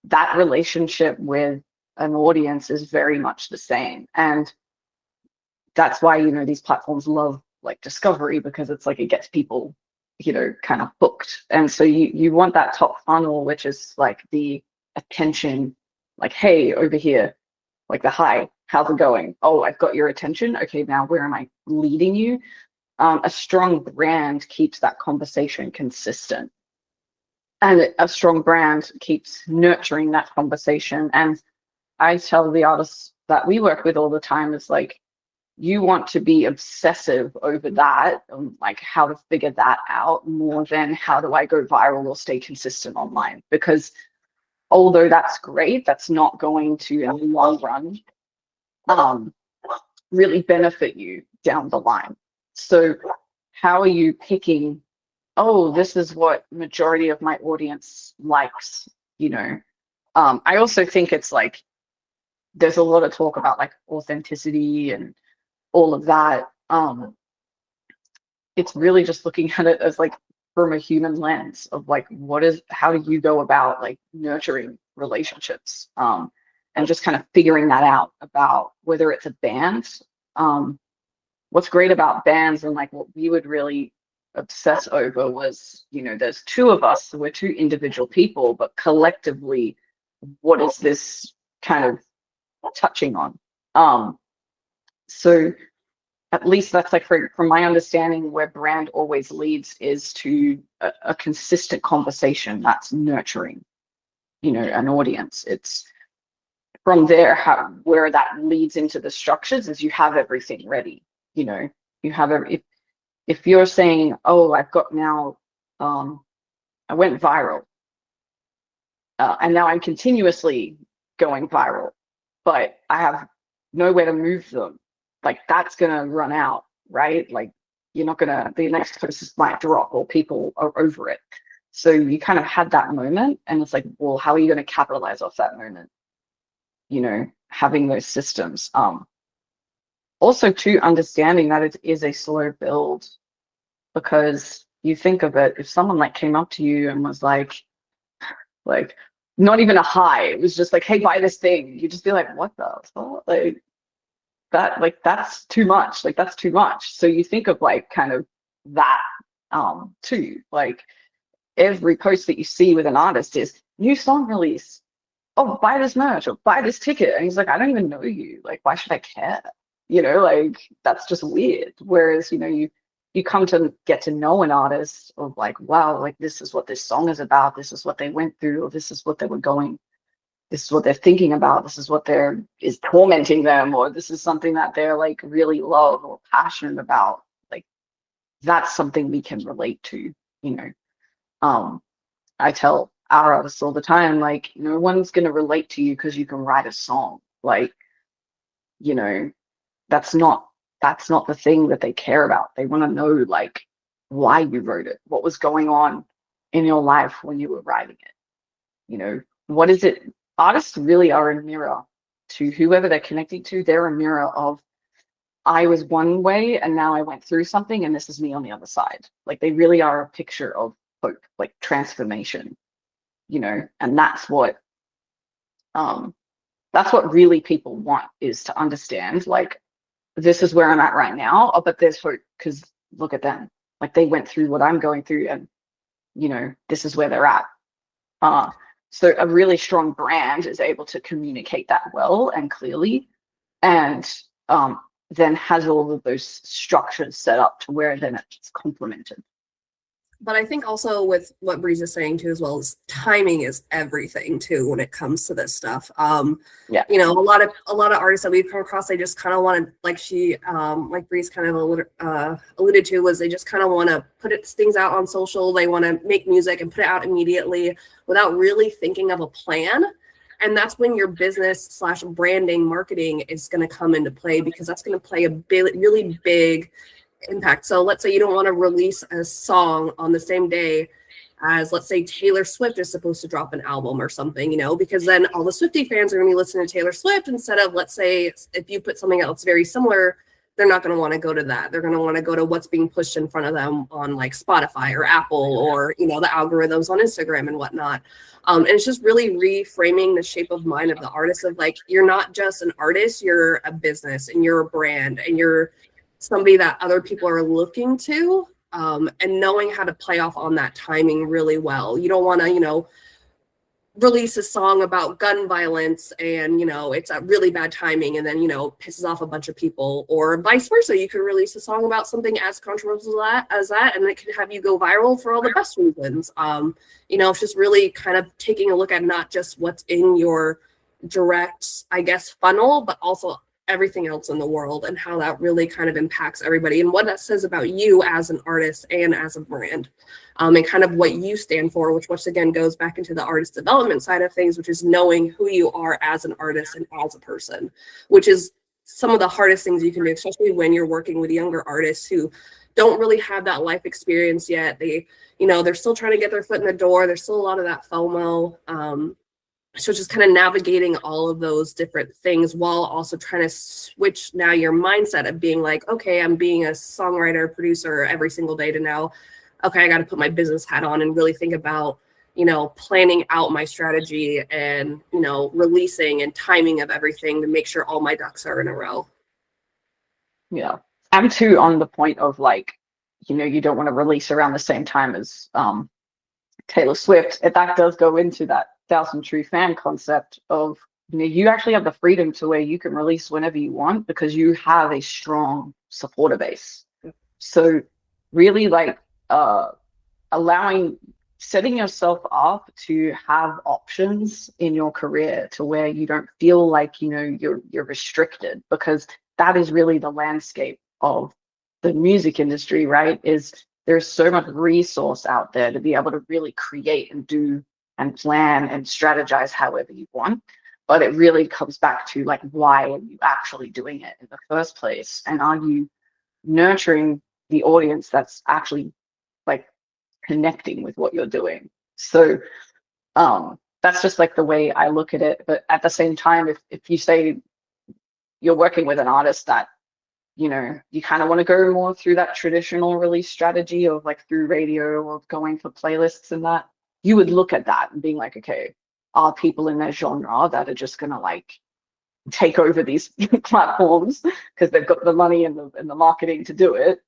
that relationship with an audience is very much the same. And that's why, you know, these platforms love like discovery, because it's like it gets people, you know, kind of hooked. And so you want that top funnel, which is like the attention, like, hey, over here, like the hi, how's it going? Oh, I've got your attention. Okay, now where am I leading you? A strong brand keeps that conversation consistent, and a strong brand keeps nurturing that conversation. And I tell the artists that we work with all the time is like, you want to be obsessive over that, like how to figure that out, more than how do I go viral or stay consistent online. Because although that's great, that's not going to, in the long run, really benefit you down the line. So how are you picking, oh, this is what majority of my audience likes, you know? I also think it's like, there's a lot of talk about like authenticity and all of that. It's really just looking at it as like from a human lens of like, how do you go about like nurturing relationships, and just kind of figuring that out about whether it's a band. What's great about bands, and like what we would really obsess over was, you know, there's two of us, so we're two individual people, but collectively what is this kind of touching on? So at least that's like from my understanding, where brand always leads is to a consistent conversation that's nurturing, you know, an audience. It's from there where that leads into the structures is you have everything ready. You know, you have if you're saying, oh, I've got now, I went viral, and now I'm continuously going viral, but I have nowhere to move them. Like that's gonna run out, right? Like you're not gonna, the next post might drop or people are over it. So you kind of had that moment, and it's like, well, how are you gonna capitalize off that moment? You know, having those systems. Also, too, understanding that it is a slow build, because you think of it, if someone like came up to you and was like not even a hi, it was just like, hey, buy this thing, you just be like, what the fuck? Like that's too much. Like that's too much. So you think of like kind of that too. Like every post that you see with an artist is new song release. Oh, buy this merch or buy this ticket. And he's like, I don't even know you. Like, why should I care? You know, like that's just weird. Whereas, you know, you come to get to know an artist of like, wow, like this is what this song is about. This is what they went through, or this is what they were going. This is what they're thinking about. This is what is tormenting them, or this is something that they're like really love or passionate about. Like that's something we can relate to, you know. I tell our artists all the time, like, no one's gonna relate to you because you can write a song. Like, you know, that's not the thing that they care about. They want to know like why you wrote it, what was going on in your life when you were writing it. You know, what is it? Artists really are a mirror to whoever they're connecting to. They're a mirror of, I was one way and now I went through something and this is me on the other side. Like they really are a picture of hope, like transformation, you know, and that's what really people want, is to understand like, this is where I'm at right now, but there's hope because look at them. Like they went through what I'm going through and, you know, this is where they're at. So a really strong brand is able to communicate that well and clearly, and then has all of those structures set up to where then it's complemented. But I think also with what Breeze is saying too, as well, as timing is everything too when it comes to this stuff. Yeah. You know, a lot of artists that we've come across, they just kind of want to, like Breeze kind of alluded to, was they just kind of want to put things out on social. They want to make music and put it out immediately without really thinking of a plan. And that's when your business / branding, marketing is going to come into play, because that's going to play a really big impact. So let's say you don't want to release a song on the same day as, let's say, Taylor Swift is supposed to drop an album or something, you know, because then all the Swiftie fans are going to be listening to Taylor Swift instead of, let's say, if you put something else very similar, they're not going to want to go to that. They're going to want to go to what's being pushed in front of them on like Spotify or Apple, or, you know, the algorithms on Instagram and whatnot. And it's just really reframing the shape of mind of the artist of like, you're not just an artist, you're a business and you're a brand and you're somebody that other people are looking to, and knowing how to play off on that timing really well. You don't want to, you know, release a song about gun violence and, you know, it's a really bad timing and then, you know, pisses off a bunch of people, or vice versa. You could release a song about something as controversial as that, and it could have you go viral for all the best reasons. You know, it's just really kind of taking a look at not just what's in your direct, I guess, funnel, but also everything else in the world and how that really kind of impacts everybody and what that says about you as an artist and as a brand, and kind of what you stand for, which once again goes back into the artist development side of things, which is knowing who you are as an artist and as a person, which is some of the hardest things you can do, especially when you're working with younger artists who don't really have that life experience yet. They, you know, they're still trying to get their foot in the door. There's still a lot of that FOMO. So just kind of navigating all of those different things while also trying to switch now your mindset of being like, okay, I'm being a songwriter, producer every single day, to now, okay, I got to put my business hat on and really think about, you know, planning out my strategy and, you know, releasing and timing of everything to make sure all my ducks are in a row. Yeah. I'm too on the point of like, you know, you don't want to release around the same time as Taylor Swift. That does go into that thousand true fan concept of, you actually have the freedom to where you can release whenever you want because you have a strong supporter base. So really like setting yourself up to have options in your career to where you don't feel like, you're restricted, because that is really the landscape of the music industry, right? Is there's so much resource out there to be able to really create and do and plan and strategize however you want. But it really comes back to like, why are you actually doing it in the first place? And are you nurturing the audience that's actually like connecting with what you're doing? So that's just like the way I look at it. But at the same time, if you say you're working with an artist that, you kind of want to go more through that traditional release strategy of like through radio or going for playlists and that, you would look at that and being like, okay, are people in their genre that are just gonna like take over these platforms because they've got the money and the marketing to do it?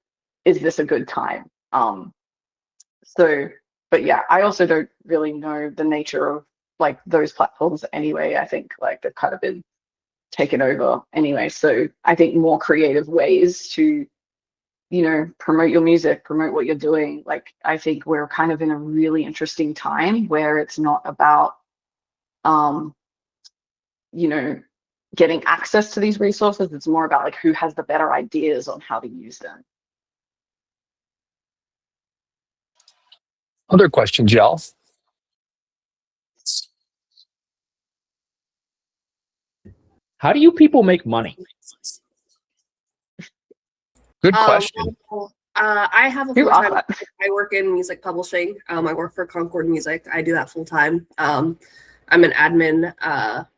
Is this a good time? But yeah, I also don't really know the nature of like those platforms anyway. I think like they've kind of been taken over anyway. So I think more creative ways to, promote your music, promote what you're doing. Like, I think we're kind of in a really interesting time where it's not about, getting access to these resources. It's more about like who has the better ideas on how to use them. Other questions, y'all? How do you people make money? Good question. I have a Who asked full-time. that? I work in music publishing. I work for Concord Music. I do that full time. I'm an admin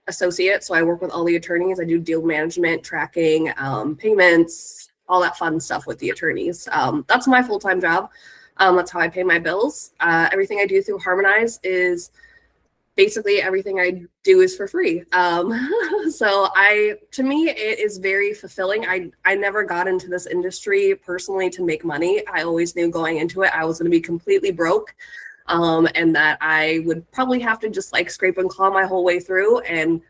associate, so I work with all the attorneys. I do deal management, tracking, payments, all that fun stuff with the attorneys. That's my full-time job. That's how I pay my bills. Everything I do through Harmonize is basically everything I do is for free. So to me, it is very fulfilling. I never got into this industry personally to make money. I always knew going into it, I was going to be completely broke. And that I would probably have to just like scrape and claw my whole way through. And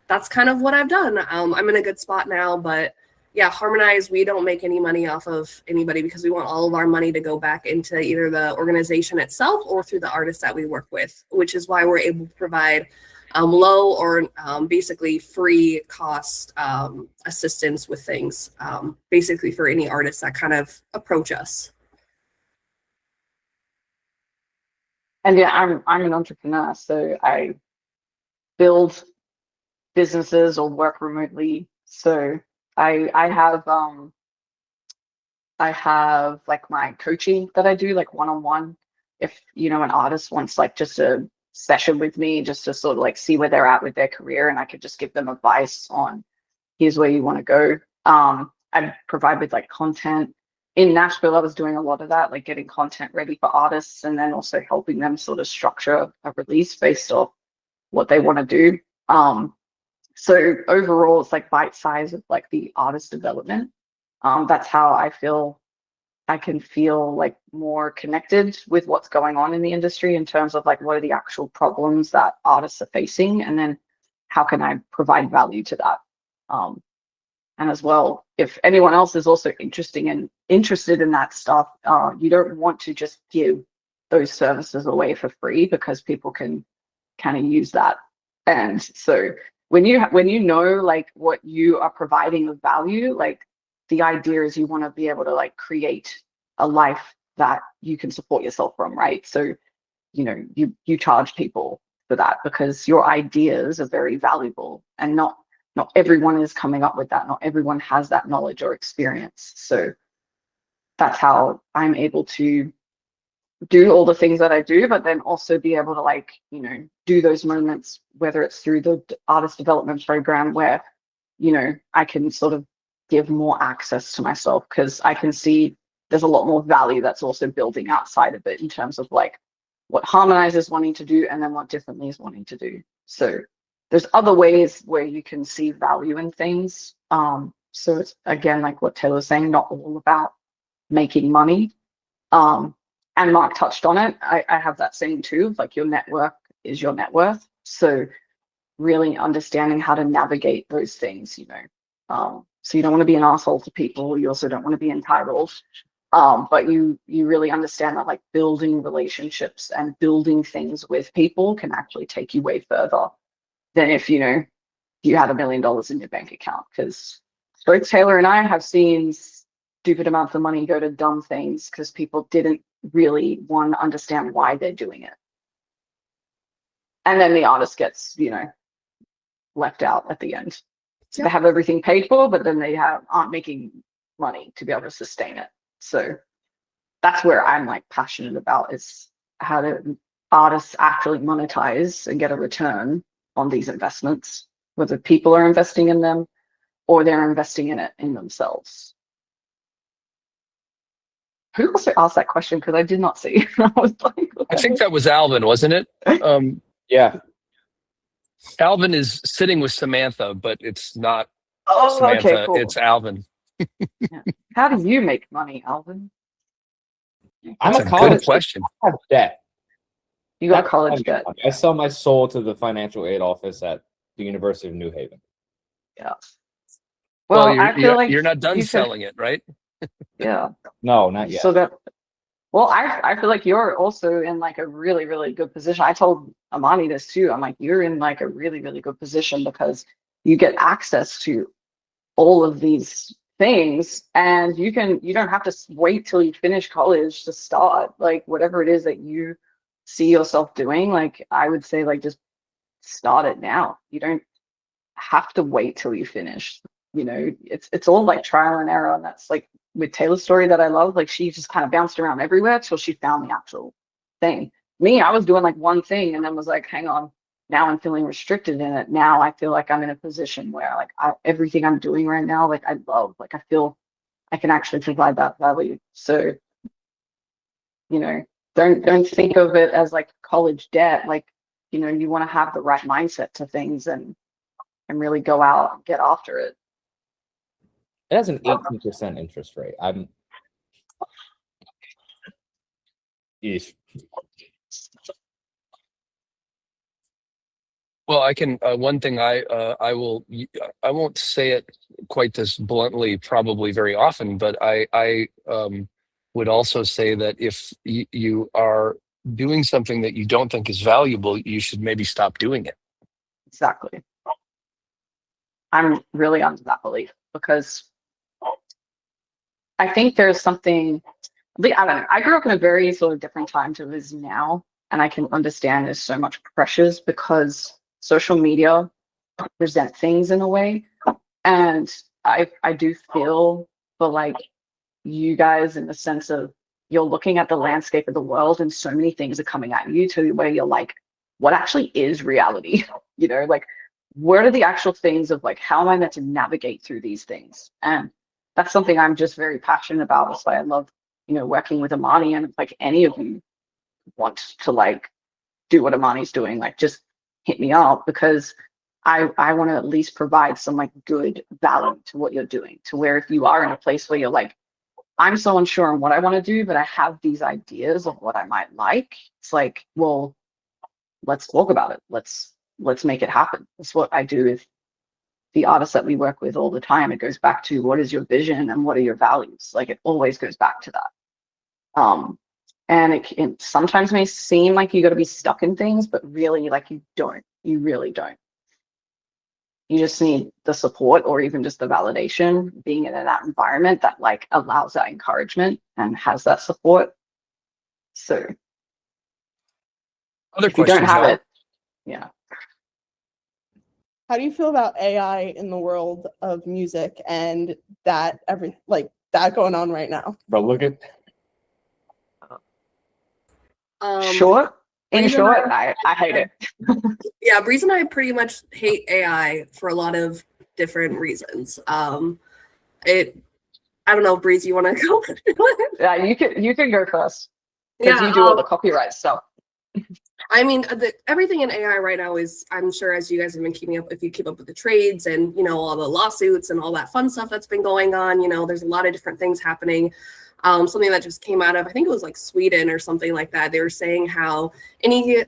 that's kind of what I've done. I'm in a good spot now, but yeah, Harmonize, we don't make any money off of anybody because we want all of our money to go back into either the organization itself or through the artists that we work with, which is why we're able to provide low or basically free cost assistance with things, basically for any artists that kind of approach us. And yeah, I'm an entrepreneur, so I build businesses or work remotely. So I have like my coaching that I do like one-on-one. If an artist wants like just a session with me just to sort of like see where they're at with their career, and I could just give them advice on here's where you want to go. I provide with like content. In Nashville, I was doing a lot of that, like getting content ready for artists and then also helping them sort of structure a release based off what they want to do. So overall, it's like bite size of like the artist development. That's how I feel I can feel like more connected with what's going on in the industry in terms of like what are the actual problems that artists are facing, and then how can I provide value to that. And as well, if anyone else is also interested in that stuff, you don't want to just give those services away for free because people can kind of use that. And so when you know like what you are providing of value, like the idea is you want to be able to like create a life that you can support yourself from, right? So you charge people for that because your ideas are very valuable, and not everyone is coming up with that. Not everyone has that knowledge or experience. So that's how I'm able to do all the things that I do, but then also be able to like, do those moments, whether it's through the artist development program where, I can sort of give more access to myself because I can see there's a lot more value that's also building outside of it in terms of like what Harmonize is wanting to do and then what Differently is wanting to do. So there's other ways where you can see value in things. So it's again, like what Taylor's saying, not all about making money. And Mark touched on it. I have that saying too, like your network is your net worth. So really understanding how to navigate those things, so you don't want to be an asshole to people. You also don't want to be entitled. But you really understand that like building relationships and building things with people can actually take you way further than if, you had $1 million in your bank account. Because both Taylor and I have seen stupid amounts of money go to dumb things because people didn't really want to understand why they're doing it. And then the artist gets, left out at the end. So they have everything paid for, but then they aren't making money to be able to sustain it. So that's where I'm like passionate about, is how do artists actually monetize and get a return on these investments, whether people are investing in them or they're investing in it in themselves. Who also asked that question? Because I did not see. I was like, I think that was Alvin, wasn't it? Yeah. Alvin is sitting with Samantha, but it's not oh, Samantha. okay, cool. It's Alvin. Yeah. How do you make money, Alvin? I'm That's a a college good question. I have debt. You got That's college how debt. I sell my soul to the financial aid office at the University of New Haven. Yeah. Well, Well, I feel like you're not done you could, selling it, right? yeah. No, not You yet. still got. Well, I feel like you're also in like a really, really good position. I told Amani this too. I'm like, you're in like a really, really good position because you get access to all of these things, and you don't have to wait till you finish college to start like whatever it is that you see yourself doing. Like I would say, like just start it now. You don't have to wait till you finish. It's all like trial and error, and that's like with Taylor's story that I love. Like she just kind of bounced around everywhere till she found the actual thing. Me, I was doing like one thing and then was like, hang on, now I'm feeling restricted in it. Now I feel like I'm in a position where like everything I'm doing right now, like I love, like I feel I can actually provide that value. So, don't think of it as like college debt. Like, you want to have the right mindset to things and really go out and get after it. It has an 18% interest rate. Yeesh. Well, I can. One thing I won't say it quite this bluntly, probably very often, but I would also say that if you are doing something that you don't think is valuable, you should maybe stop doing it. Exactly. I'm really under that belief because I think there's something, I don't know. I grew up in a very sort of different time to this now, and I can understand there's so much pressures because social media present things in a way. And I do feel for like you guys in the sense of you're looking at the landscape of the world and so many things are coming at you to where you're like, what actually is reality? Like what are the actual things of like, how am I meant to navigate through these things? And that's something I'm just very passionate about. That's why I love, working with Amani, and like any of you want to like do what Amani's doing, like just hit me up because I want to at least provide some like good value to what you're doing, to where if you are in a place where you're like, I'm so unsure on what I want to do, but I have these ideas of what I might like. It's like, well, let's talk about it. Let's make it happen. That's what I do with the artists that we work with all the time. It goes back to what is your vision and what are your values? Like it always goes back to that. And it sometimes may seem like you got to be stuck in things, but really like you don't. You really don't. You just need the support or even just the validation, being in that environment that like allows that encouragement and has that support. So Other if you don't questions, have y'all? it, yeah. How do you feel about AI in the world of music and that going on right now? But look at Short. In Breeze and short, I hate it. Yeah, Breeze and I pretty much hate AI for a lot of different reasons. I don't know, Breeze, you want to go? Yeah, you can go first because you do all the copyright stuff. I mean, everything in AI right now is, I'm sure as you guys have been keeping up, if you keep up with the trades and, all the lawsuits and all that fun stuff that's been going on, there's a lot of different things happening. Something that just came out of, I think it was like Sweden or something like that. They were saying how any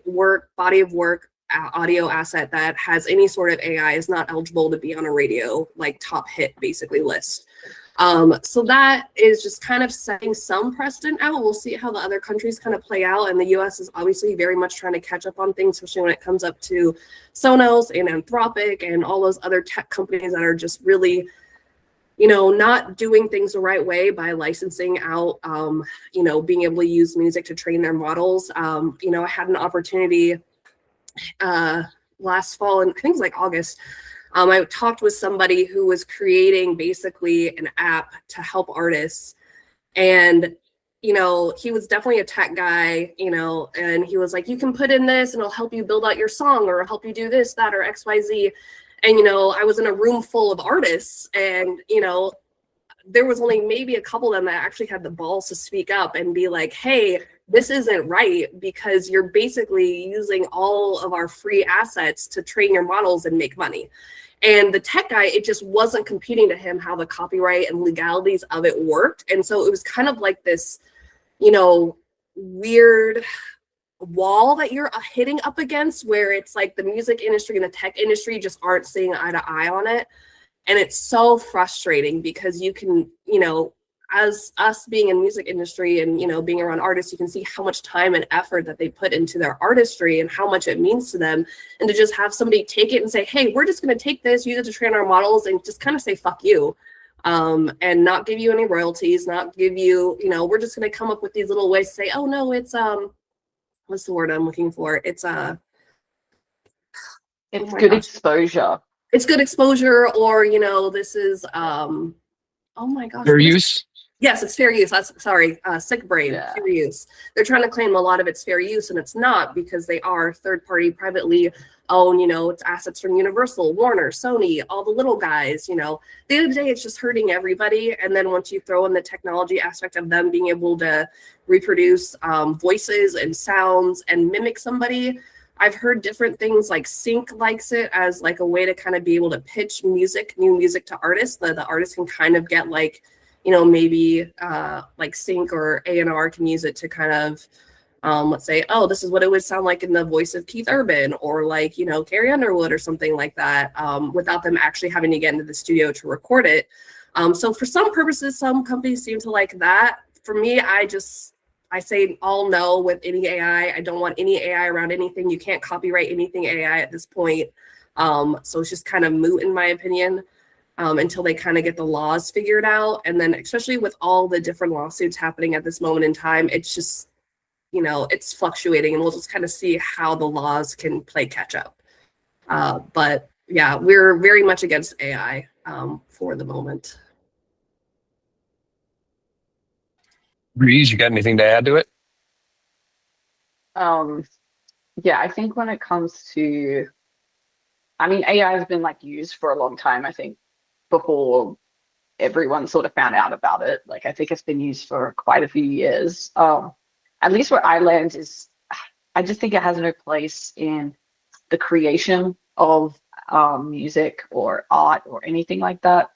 body of work audio asset that has any sort of AI is not eligible to be on a radio like top hit basically list. So that is just kind of setting some precedent out. We'll see how the other countries kind of play out. And the US is obviously very much trying to catch up on things, especially when it comes up to Sonos and Anthropic and all those other tech companies that are just really, you know, not doing things the right way by licensing out, you know, being able to use music to train their models. You know, I had an opportunity last fall, and I think it was like August. I talked with somebody who was creating basically an app to help artists. And, you know, he was definitely a tech guy, you know, and he was like, you can put in this and it'll help you build out your song or help you do this, that, or XYZ. And, you know, I was in a room full of artists and, you know, there was only maybe a couple of them that actually had the balls to speak up and be like, hey, this isn't right because you're basically using all of our free assets to train your models and make money. And the tech guy, it just wasn't computing to him how the copyright and legalities of it worked. And so it was kind of like this, you know, weird wall that you're hitting up against where it's like the music industry and the tech industry just aren't seeing eye to eye on it. And it's so frustrating because you can, you know, as us being in music industry and, you know, being around artists, you can see how much time and effort that they put into their artistry and how much it means to them. And to just have somebody take it and say, hey, we're just going to take this, use it to train our models and just kind of say, fuck you. And not give you any royalties, not give you, you know, we're just going to come up with these little ways to say, oh no, it's, what's the word I'm looking for? It's good exposure. It's good exposure, or, you know, this is, oh my gosh. Fair use? Yes, it's fair use. That's sorry, sick brain, Yeah. fair use. They're trying to claim a lot of it's fair use, and it's not because they are third-party, privately owned. You know, it's assets from Universal, Warner, Sony, all the little guys. You know, at the end of the day, it's just hurting everybody. And then once you throw in the technology aspect of them being able to reproduce voices and sounds and mimic somebody, I've heard different things like Sync likes it as like a way to kind of be able to pitch music, new music to artists. The artist can kind of get like, you know, maybe like Sync or A&R can use it to kind of, let's say, oh, this is what it would sound like in the voice of Keith Urban or like, you know, Carrie Underwood or something like that, without them actually having to get into the studio to record it. So for some purposes, some companies seem to like that. For me, I say all no with any AI. I don't want any AI around anything. You can't copyright anything AI at this point. So it's just kind of moot in my opinion. Until they kind of get the laws figured out. And then especially with all the different lawsuits happening at this moment in time, it's just, you know, it's fluctuating and we'll just kind of see how the laws can play catch up. But yeah, we're very much against AI for the moment. Breeze, you got anything to add to it? Yeah, I think when it comes to, I mean, AI has been like used for a long time, I think, before everyone sort of found out about it. Like, I think it's been used for quite a few years. At least where I land is, I just think it has no place in the creation of music or art or anything like that.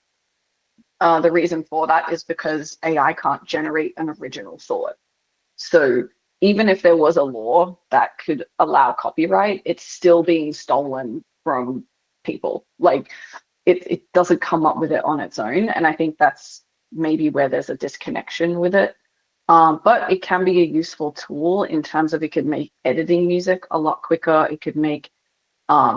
The reason for that is because AI can't generate an original thought. So even if there was a law that could allow copyright, it's still being stolen from people. Like, it doesn't come up with it on its own. And I think that's maybe where there's a disconnection with it. But it can be a useful tool in terms of it could make editing music a lot quicker. It could make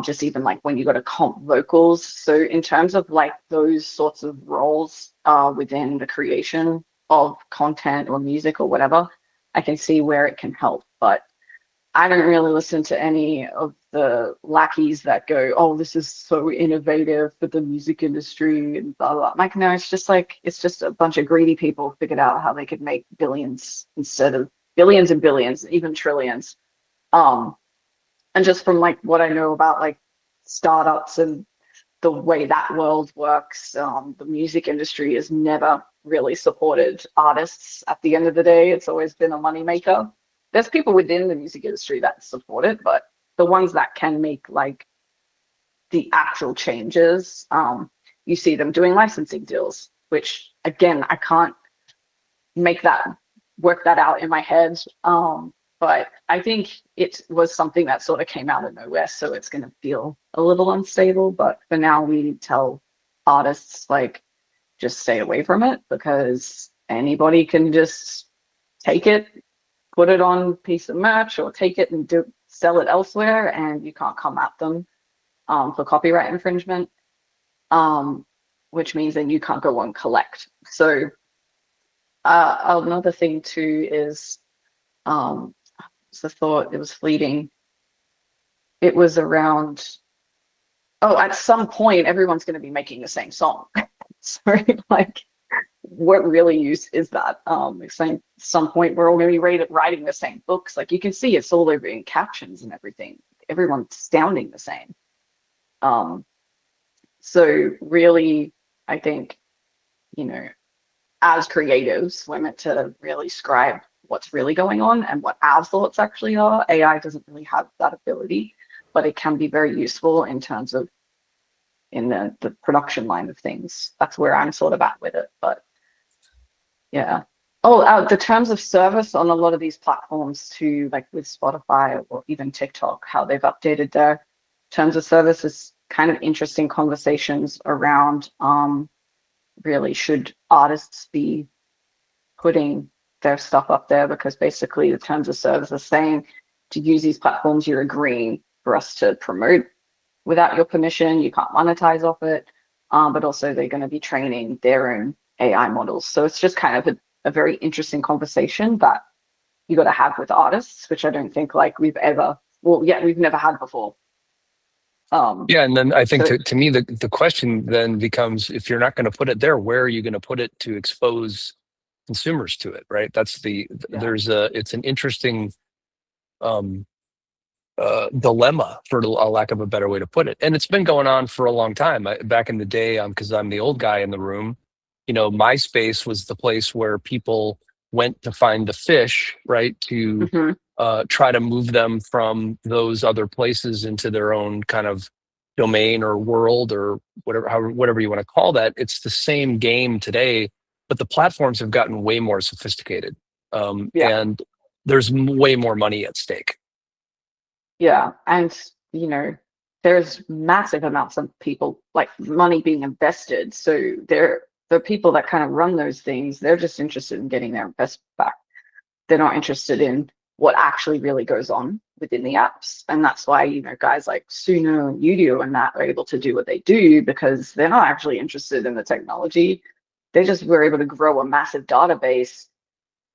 just even like when you got to comp vocals. So in terms of like those sorts of roles within the creation of content or music or whatever, I can see where it can help. But I don't really listen to any of the lackeys that go, oh, this is so innovative for the music industry and blah, blah. Like, no, it's just a bunch of greedy people figured out how they could make billions instead of billions and billions, even trillions. And just from like what I know about like startups and the way that world works, the music industry has never really supported artists. At the end of the day, it's always been a moneymaker. There's people within the music industry that support it, but the ones that can make like the actual changes, you see them doing licensing deals, which again, I can't work that out in my head. but I think it was something that sort of came out of nowhere, so it's going to feel a little unstable. But for now, we tell artists like just stay away from it, because anybody can just take it, put it on a piece of merch, or take it and sell it elsewhere, and you can't come at them for copyright infringement, which means then you can't go and collect. So another thing too is, it's the thought, it was fleeting. It was around, oh, at some point everyone's going to be making the same song. Sorry, like, what really use is that? At some point we're all going to be writing the same books. Like, you can see it's all over in captions and everything. Everyone's sounding the same. So really, I think, you know, as creatives, we're meant to really scribe what's really going on and what our thoughts actually are. AI doesn't really have that ability, but it can be very useful in terms of in the production line of things. That's where I'm sort of at with it. But yeah. Oh, the terms of service on a lot of these platforms too, like with Spotify or even TikTok, how they've updated their terms of service is kind of interesting conversations around really, should artists be putting their stuff up there, because basically the terms of service are saying to use these platforms, you're agreeing for us to promote without your permission, you can't monetize off it, but also they're going to be training their own AI models. So it's just kind of a very interesting conversation that you got to have with artists, which I don't think like we've never had before. Yeah, and then I think so- to me the question then becomes, if you're not going to put it there, where are you going to put it to expose consumers to it, right? That's it's an interesting dilemma, for a lack of a better way to put it, and it's been going on for a long time. Back in the day, because I'm the old guy in the room, you know, MySpace was the place where people went to find the fish, right? To Mhm. try to move them from those other places into their own kind of domain or world, or whatever you want to call that. It's the same game today, but the platforms have gotten way more sophisticated, and there's way more money at stake. Yeah, and you know, there's massive amounts of people, like money being invested. So the people that kind of run those things, they're just interested in getting their investment back. They're not interested in what actually really goes on within the apps. And that's why, you know, guys like Suno and Udio and that are able to do what they do, because they're not actually interested in the technology. They just were able to grow a massive database,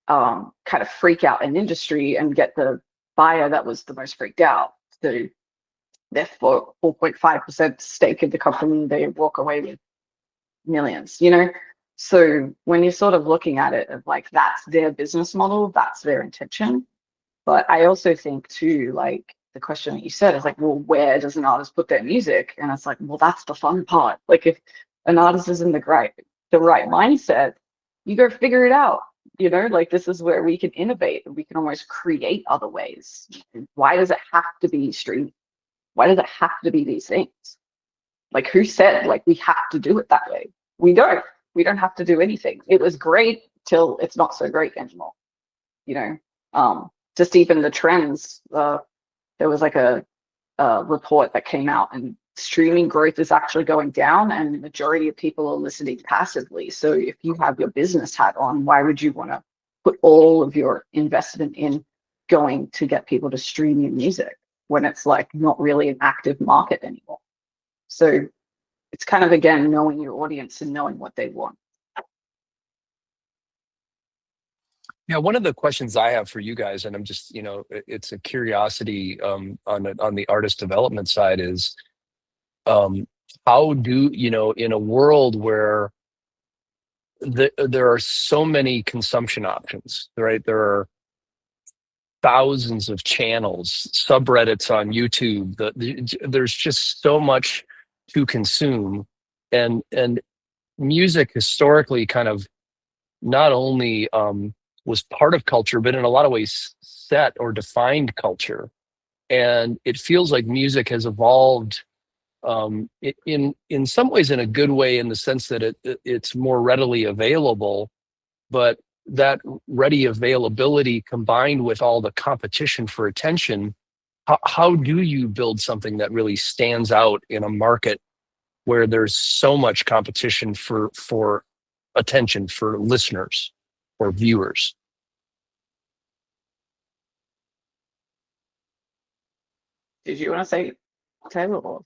kind of freak out an industry and get the buyer that was the most freaked out. So therefore 4.5% stake in the company, they walk away with millions, you know? So when you're sort of looking at it of like, that's their business model, that's their intention. But I also think too, like the question that you said is like, well, where does an artist put their music? And it's like, well, that's the fun part. Like, if an artist is in the right mindset, you go figure it out. You know, like, this is where we can innovate and we can almost create other ways. Why does it have to be streaming? Why does it have to be these things? Like, who said like we have to do it that way? We don't. We don't have to do anything. It was great till it's not so great anymore. You know, just even the trends. There was like a report that came out, and streaming growth is actually going down, and the majority of people are listening passively. So if you have your business hat on, why would you want to put all of your investment in going to get people to stream your music when it's like not really an active market anymore? So it's kind of, again, knowing your audience and knowing what they want. Yeah, one of the questions I have for you guys, and I'm just, you know, it's a curiosity on the artist development side, is how do, you know, in a world where there are so many consumption options, right? There are thousands of channels, subreddits on YouTube. There's just so much to consume, and music historically kind of not only was part of culture, but in a lot of ways set or defined culture. And it feels like music has evolved in some ways in a good way, in the sense that it's more readily available. But that ready availability combined with all the competition for attention, how do you build something that really stands out in a market where there's so much competition for attention, for listeners or viewers? Did you want to say Taylor? Or-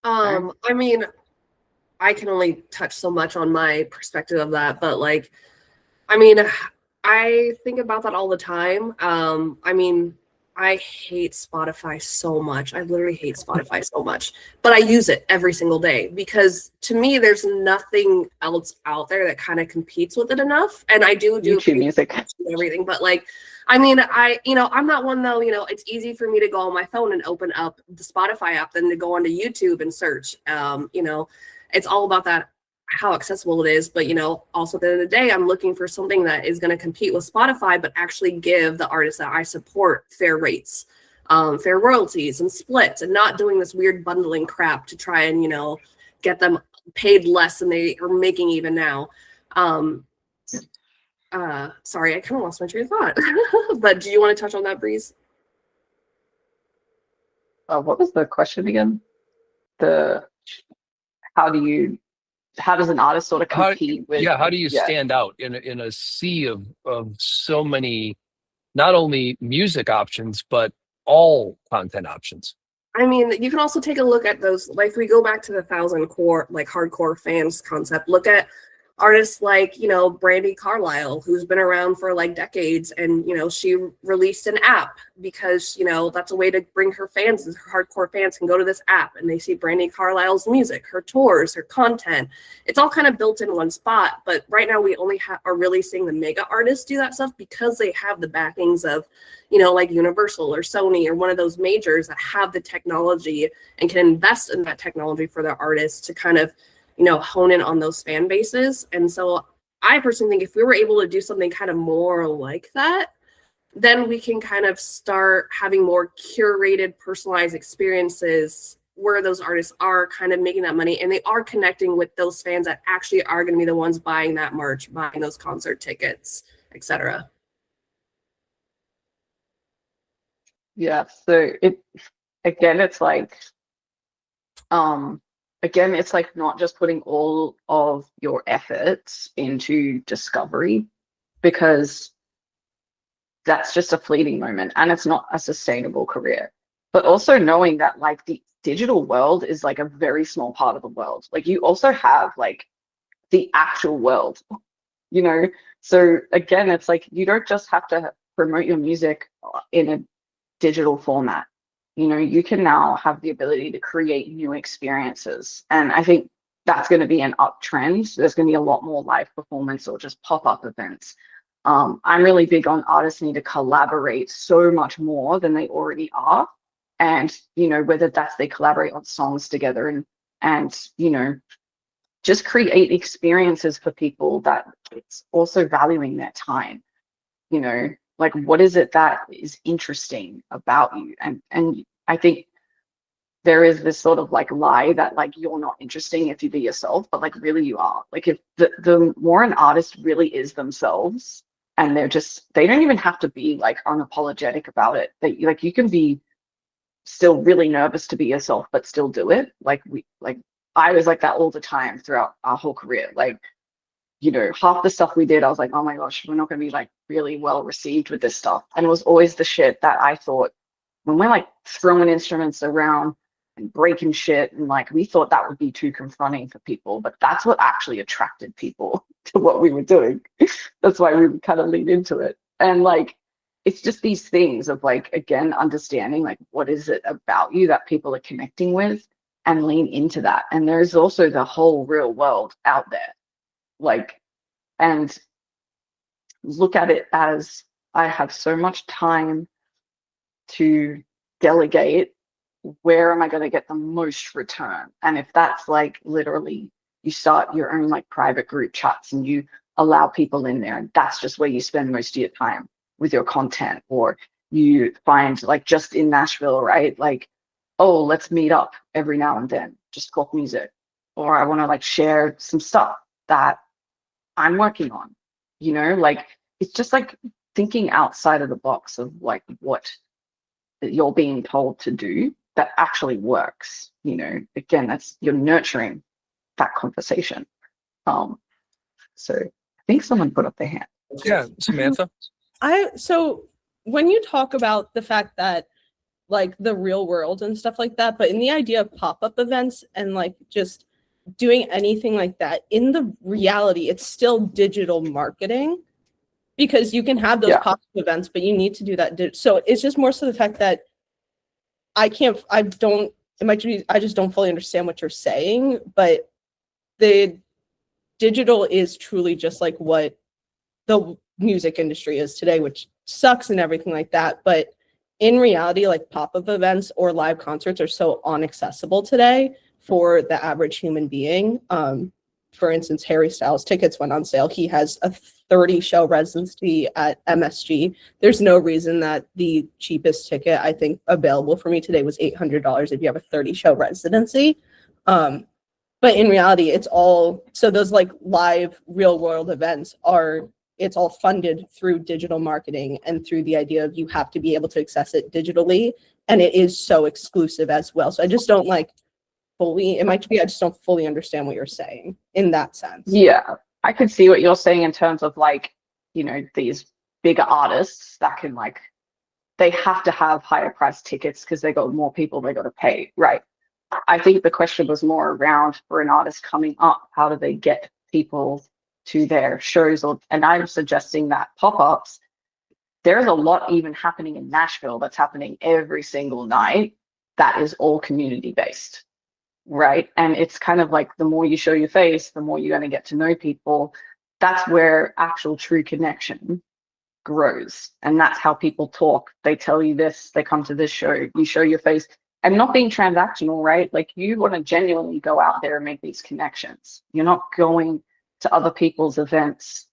I mean, I can only touch so much on my perspective of that, but like, I mean, I think about that all the time. I mean, I hate Spotify so much. I literally hate Spotify so much, but I use it every single day because to me, there's nothing else out there that kind of competes with it enough. And I do YouTube music. and everything, but like, I mean, I'm not one though, it's easy for me to go on my phone and open up the Spotify app than to go onto YouTube and search. It's all about that, how accessible it is. But, also at the end of the day, I'm looking for something that is going to compete with Spotify, but actually give the artists that I support fair rates, fair royalties and splits, and not doing this weird bundling crap to try and, get them paid less than they are making even now. Sorry, I kind of lost my train of thought. But do you want to touch on that, Breeze? What was the question again? How does an artist sort of compete with? How do you stand out in a sea of so many, not only music options, but all content options? I mean, you can also take a look at those, like we go back to the 1,000 core, like hardcore fans concept. Look at artists like, Brandy Carlisle, who's been around for like decades. And, she released an app because, that's a way to bring her fans, her hardcore fans can go to this app and they see Brandy Carlisle's music, her tours, her content. It's all kind of built in one spot. But right now we only are really seeing the mega artists do that stuff because they have the backings of, like Universal or Sony or one of those majors that have the technology and can invest in that technology for their artists to kind of, hone in on those fan bases. And so I personally think if we were able to do something kind of more like that, then we can kind of start having more curated, personalized experiences where those artists are kind of making that money and they are connecting with those fans that actually are going to be the ones buying that merch, buying those concert tickets, etc. Yeah. So it's like, again, it's like not just putting all of your efforts into discovery, because that's just a fleeting moment and it's not a sustainable career. But also knowing that like the digital world is like a very small part of the world. Like you also have like the actual world, So again, it's like you don't just have to promote your music in a digital format. You can now have the ability to create new experiences. And I think that's going to be an uptrend. There's going to be a lot more live performance or just pop-up events. I'm really big on artists need to collaborate so much more than they already are. And, whether that's they collaborate on songs together and just create experiences for people that it's also valuing their time, like what is it that is interesting about you? And I think there is this sort of like lie that like you're not interesting if you be yourself, but like really you are. Like if the more an artist really is themselves and they don't even have to be like unapologetic about it. Like you can be still really nervous to be yourself but still do it. Like I was like that all the time throughout our whole career. Like half the stuff we did, I was like, oh my gosh, we're not going to be like really well received with this stuff. And it was always the shit that I thought when we're like throwing instruments around and breaking shit, and like we thought that would be too confronting for people, but that's what actually attracted people to what we were doing. That's why we would kind of lean into it. And like, it's just these things of like, again, understanding like what is it about you that people are connecting with and lean into that. And there's also the whole real world out there. Like, and look at it as I have so much time to delegate. Where am I going to get the most return? And if that's like literally you start your own like private group chats and you allow people in there, and that's just where you spend most of your time with your content, or you find like just in Nashville, right? Like, oh, let's meet up every now and then, just talk music, or I want to like share some stuff that I'm working on. you know, like it's just like thinking outside of the box of like what you're being told to do that actually works. You know, again, that's you're nurturing that conversation. So I think someone put up their hand. Yeah, Samantha. So when you talk about the fact that like the real world and stuff like that, but in the idea of pop-up events and like just doing anything like that, in the reality, it's still digital marketing because you can have those Yeah. pop-up events, but you need to do that. So it's just more so the fact that I just don't fully understand what you're saying, but the digital is truly just like what the music industry is today, which sucks and everything like that. But in reality, like pop-up events or live concerts are so inaccessible today for the average human being. For instance, Harry Styles tickets went on sale. He has a 30-show residency at MSG. There's no reason that the cheapest ticket I think available for me today was $800 if you have a 30-show residency. But in reality, it's all, so those like live real world events it's all funded through digital marketing and through the idea of you have to be able to access it digitally. And it is so exclusive as well. So I just don't like fully, it might be, I just don't fully understand what you're saying in that sense. Yeah, I could see what you're saying in terms of like, you know, these bigger artists that can like, they have to have higher price tickets because they got more people they got to pay, right? I think the question was more around for an artist coming up, how do they get people to their shows? And I'm suggesting that pop-ups, there's a lot even happening in Nashville that's happening every single night that is all community based, right? And it's kind of like the more you show your face, the more you're going to get to know people. That's where actual true connection grows. And that's how people talk. They tell you this, they come to this show, you show your face. And not being transactional, right? Like you want to genuinely go out there and make these connections. You're not going to other people's events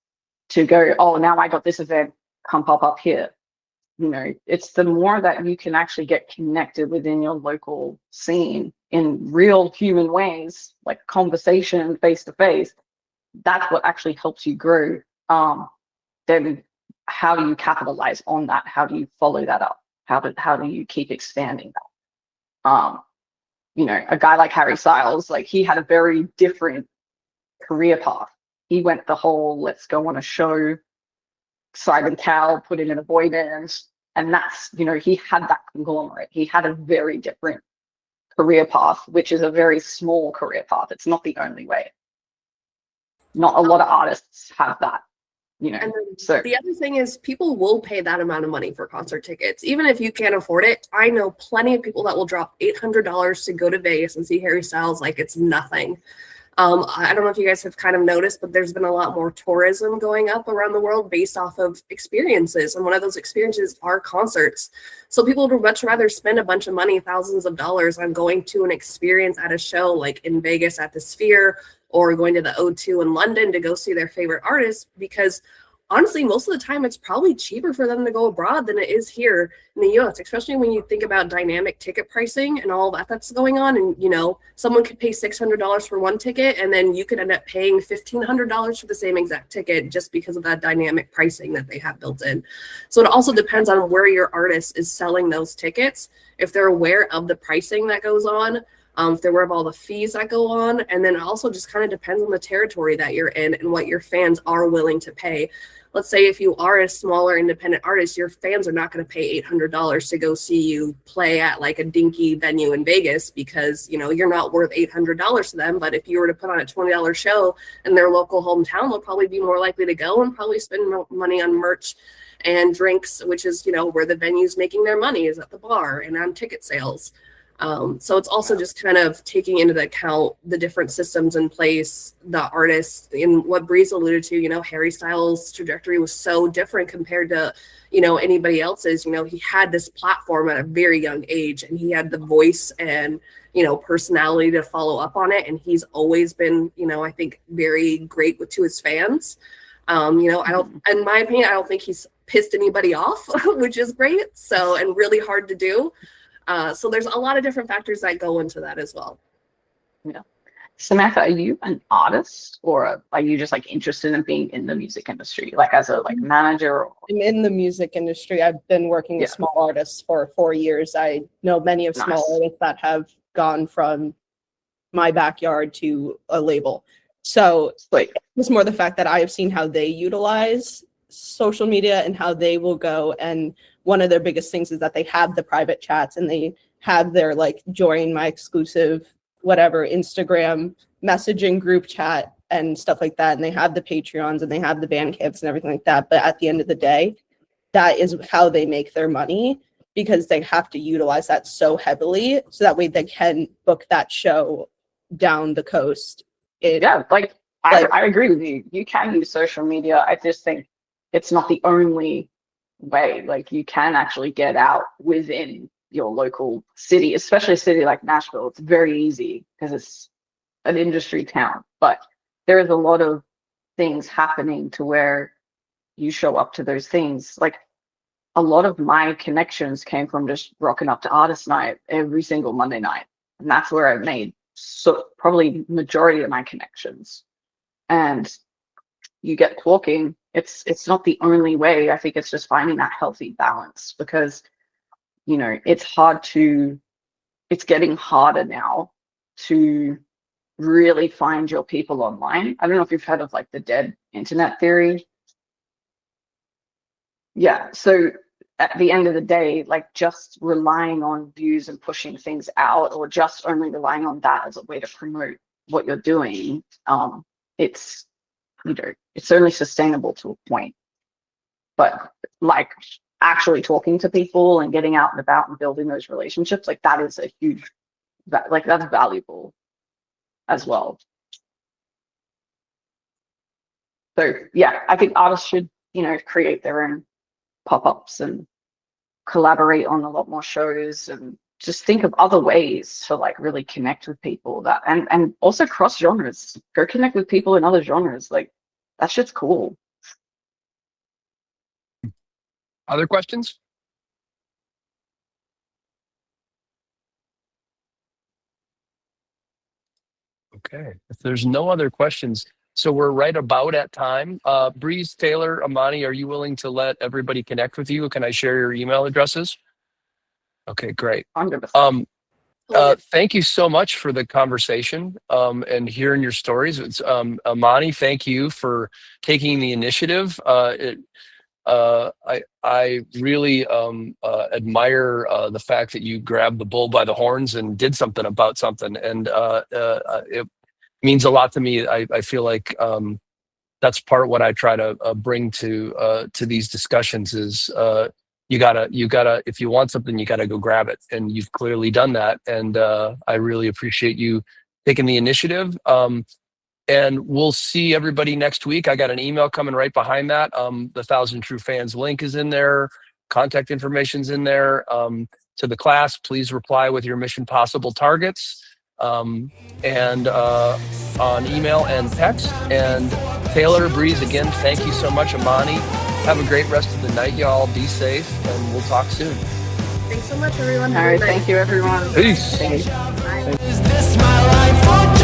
to go, oh, now I got this event, come pop up here. You know, it's the more that you can actually get connected within your local scene in real human ways, like conversation, face to face, that's what actually helps you grow. Then how do you capitalize on that? How do you follow that up? How do you keep expanding that? You know, a guy like Harry Styles, like he had a very different career path. He went the whole, let's go on a show, Simon Cowell, put him in a boy band. And that's, you know, he had that conglomerate. He had a very different career path, which is a very small career path. It's not the only way. Not a lot of artists have that. You know, And then so the other thing is people will pay that amount of money for concert tickets. Even if you can't afford it, I know plenty of people that will drop $800 to go to Vegas and see Harry Styles like it's nothing. I don't know if you guys have kind of noticed, but there's been a lot more tourism going up around the world based off of experiences. And one of those experiences are concerts. So people would much rather spend a bunch of money, thousands of dollars on going to an experience at a show like in Vegas at the Sphere or going to the O2 in London to go see their favorite artist, because honestly, most of the time it's probably cheaper for them to go abroad than it is here in the US, especially when you think about dynamic ticket pricing and all that that's going on. And, you know, someone could pay $600 for one ticket and then you could end up paying $1,500 for the same exact ticket just because of that dynamic pricing that they have built in. So it also depends on where your artist is selling those tickets, if they're aware of the pricing that goes on, if they're aware of all the fees that go on. And then it also just kind of depends on the territory that you're in and what your fans are willing to pay. Let's say if you are a smaller independent artist, your fans are not going to pay $800 to go see you play at like a dinky venue in Vegas because, you know, you're not worth $800 to them. But if you were to put on a $20 show in their local hometown, they'll probably be more likely to go and probably spend money on merch and drinks, which is, you know, where the venue's making their money is at the bar and on ticket sales. So it's also just kind of taking into account the different systems in place, the artists, and what Breeze alluded to, you know, Harry Styles' trajectory was so different compared to, you know, anybody else's. You know, he had this platform at a very young age and he had the voice and, you know, personality to follow up on it. And he's always been, you know, I think very great to his fans. You know, in my opinion, I don't think he's pissed anybody off, which is great. So, and really hard to do. So there's a lot of different factors that go into that as well. Yeah. Samantha, are you an artist, or are you just like interested in being in the music industry, like as a like manager? I'm in the music industry. I've been working with Yeah. small artists for 4 years. I know many of small Nice. artists that have gone from my backyard to a label. So Like, it's more the fact that I have seen how they utilize social media and how they will go. And one of their biggest things is that they have the private chats and they have their like join my exclusive whatever Instagram messaging group chat and stuff like that. And they have the Patreons and they have the Bandcamps and everything like that. But at the end of the day, that is how they make their money, because they have to utilize that so heavily so that way they can book that show down the coast. yeah, like I agree with you. You can use social media. I just think it's not the only way. Like, you can actually get out within your local city, especially a city like Nashville. It's very easy because it's an industry town, but there is a lot of things happening to where you show up to those things. Like, a lot of my connections came from just rocking up to artist night every single Monday night. And that's where I made probably majority of my connections. And you get talking, it's not the only way. I think it's just finding that healthy balance, because, you know, it's getting harder now to really find your people online. I don't know if you've heard of like the dead internet theory. Yeah, so at the end of the day, like, just relying on views and pushing things out, or just only relying on that as a way to promote what you're doing, it's, you know, it's only sustainable to a point. But like, actually talking to people and getting out and about and building those relationships, like, that is a huge, like, that's valuable as well. So yeah, I think artists should, you know, create their own pop-ups and collaborate on a lot more shows, and just think of other ways to like really connect with people, that and also cross genres. Go connect with people in other genres. Like, that shit's cool. Other questions? Okay, if there's no other questions, so we're right about at time. Breeze, Taylor, Amani, are you willing to let everybody connect with you? Can I share your email addresses? Okay, great. 100%. Thank you so much for the conversation and hearing your stories. It's Amani, thank you for taking the initiative. I really admire the fact that you grabbed the bull by the horns and did something about something, and it means a lot to me. I feel like that's part of what I try to bring to these discussions is you gotta if you want something, you gotta go grab it, and you've clearly done that, and I really appreciate you taking the initiative. And we'll see everybody next week. I got an email coming right behind that. The 1,000 True Fans link is in there. Contact information's in there. To the class, please reply with your Mission Possible targets and on email and text. And Taylor, Breeze, again, thank you so much. Amani, have a great rest of the night, y'all. Be safe, and we'll talk soon. Thanks so much, everyone. All right, thank you, everyone. Peace. Thank you. Bye. Is this my life or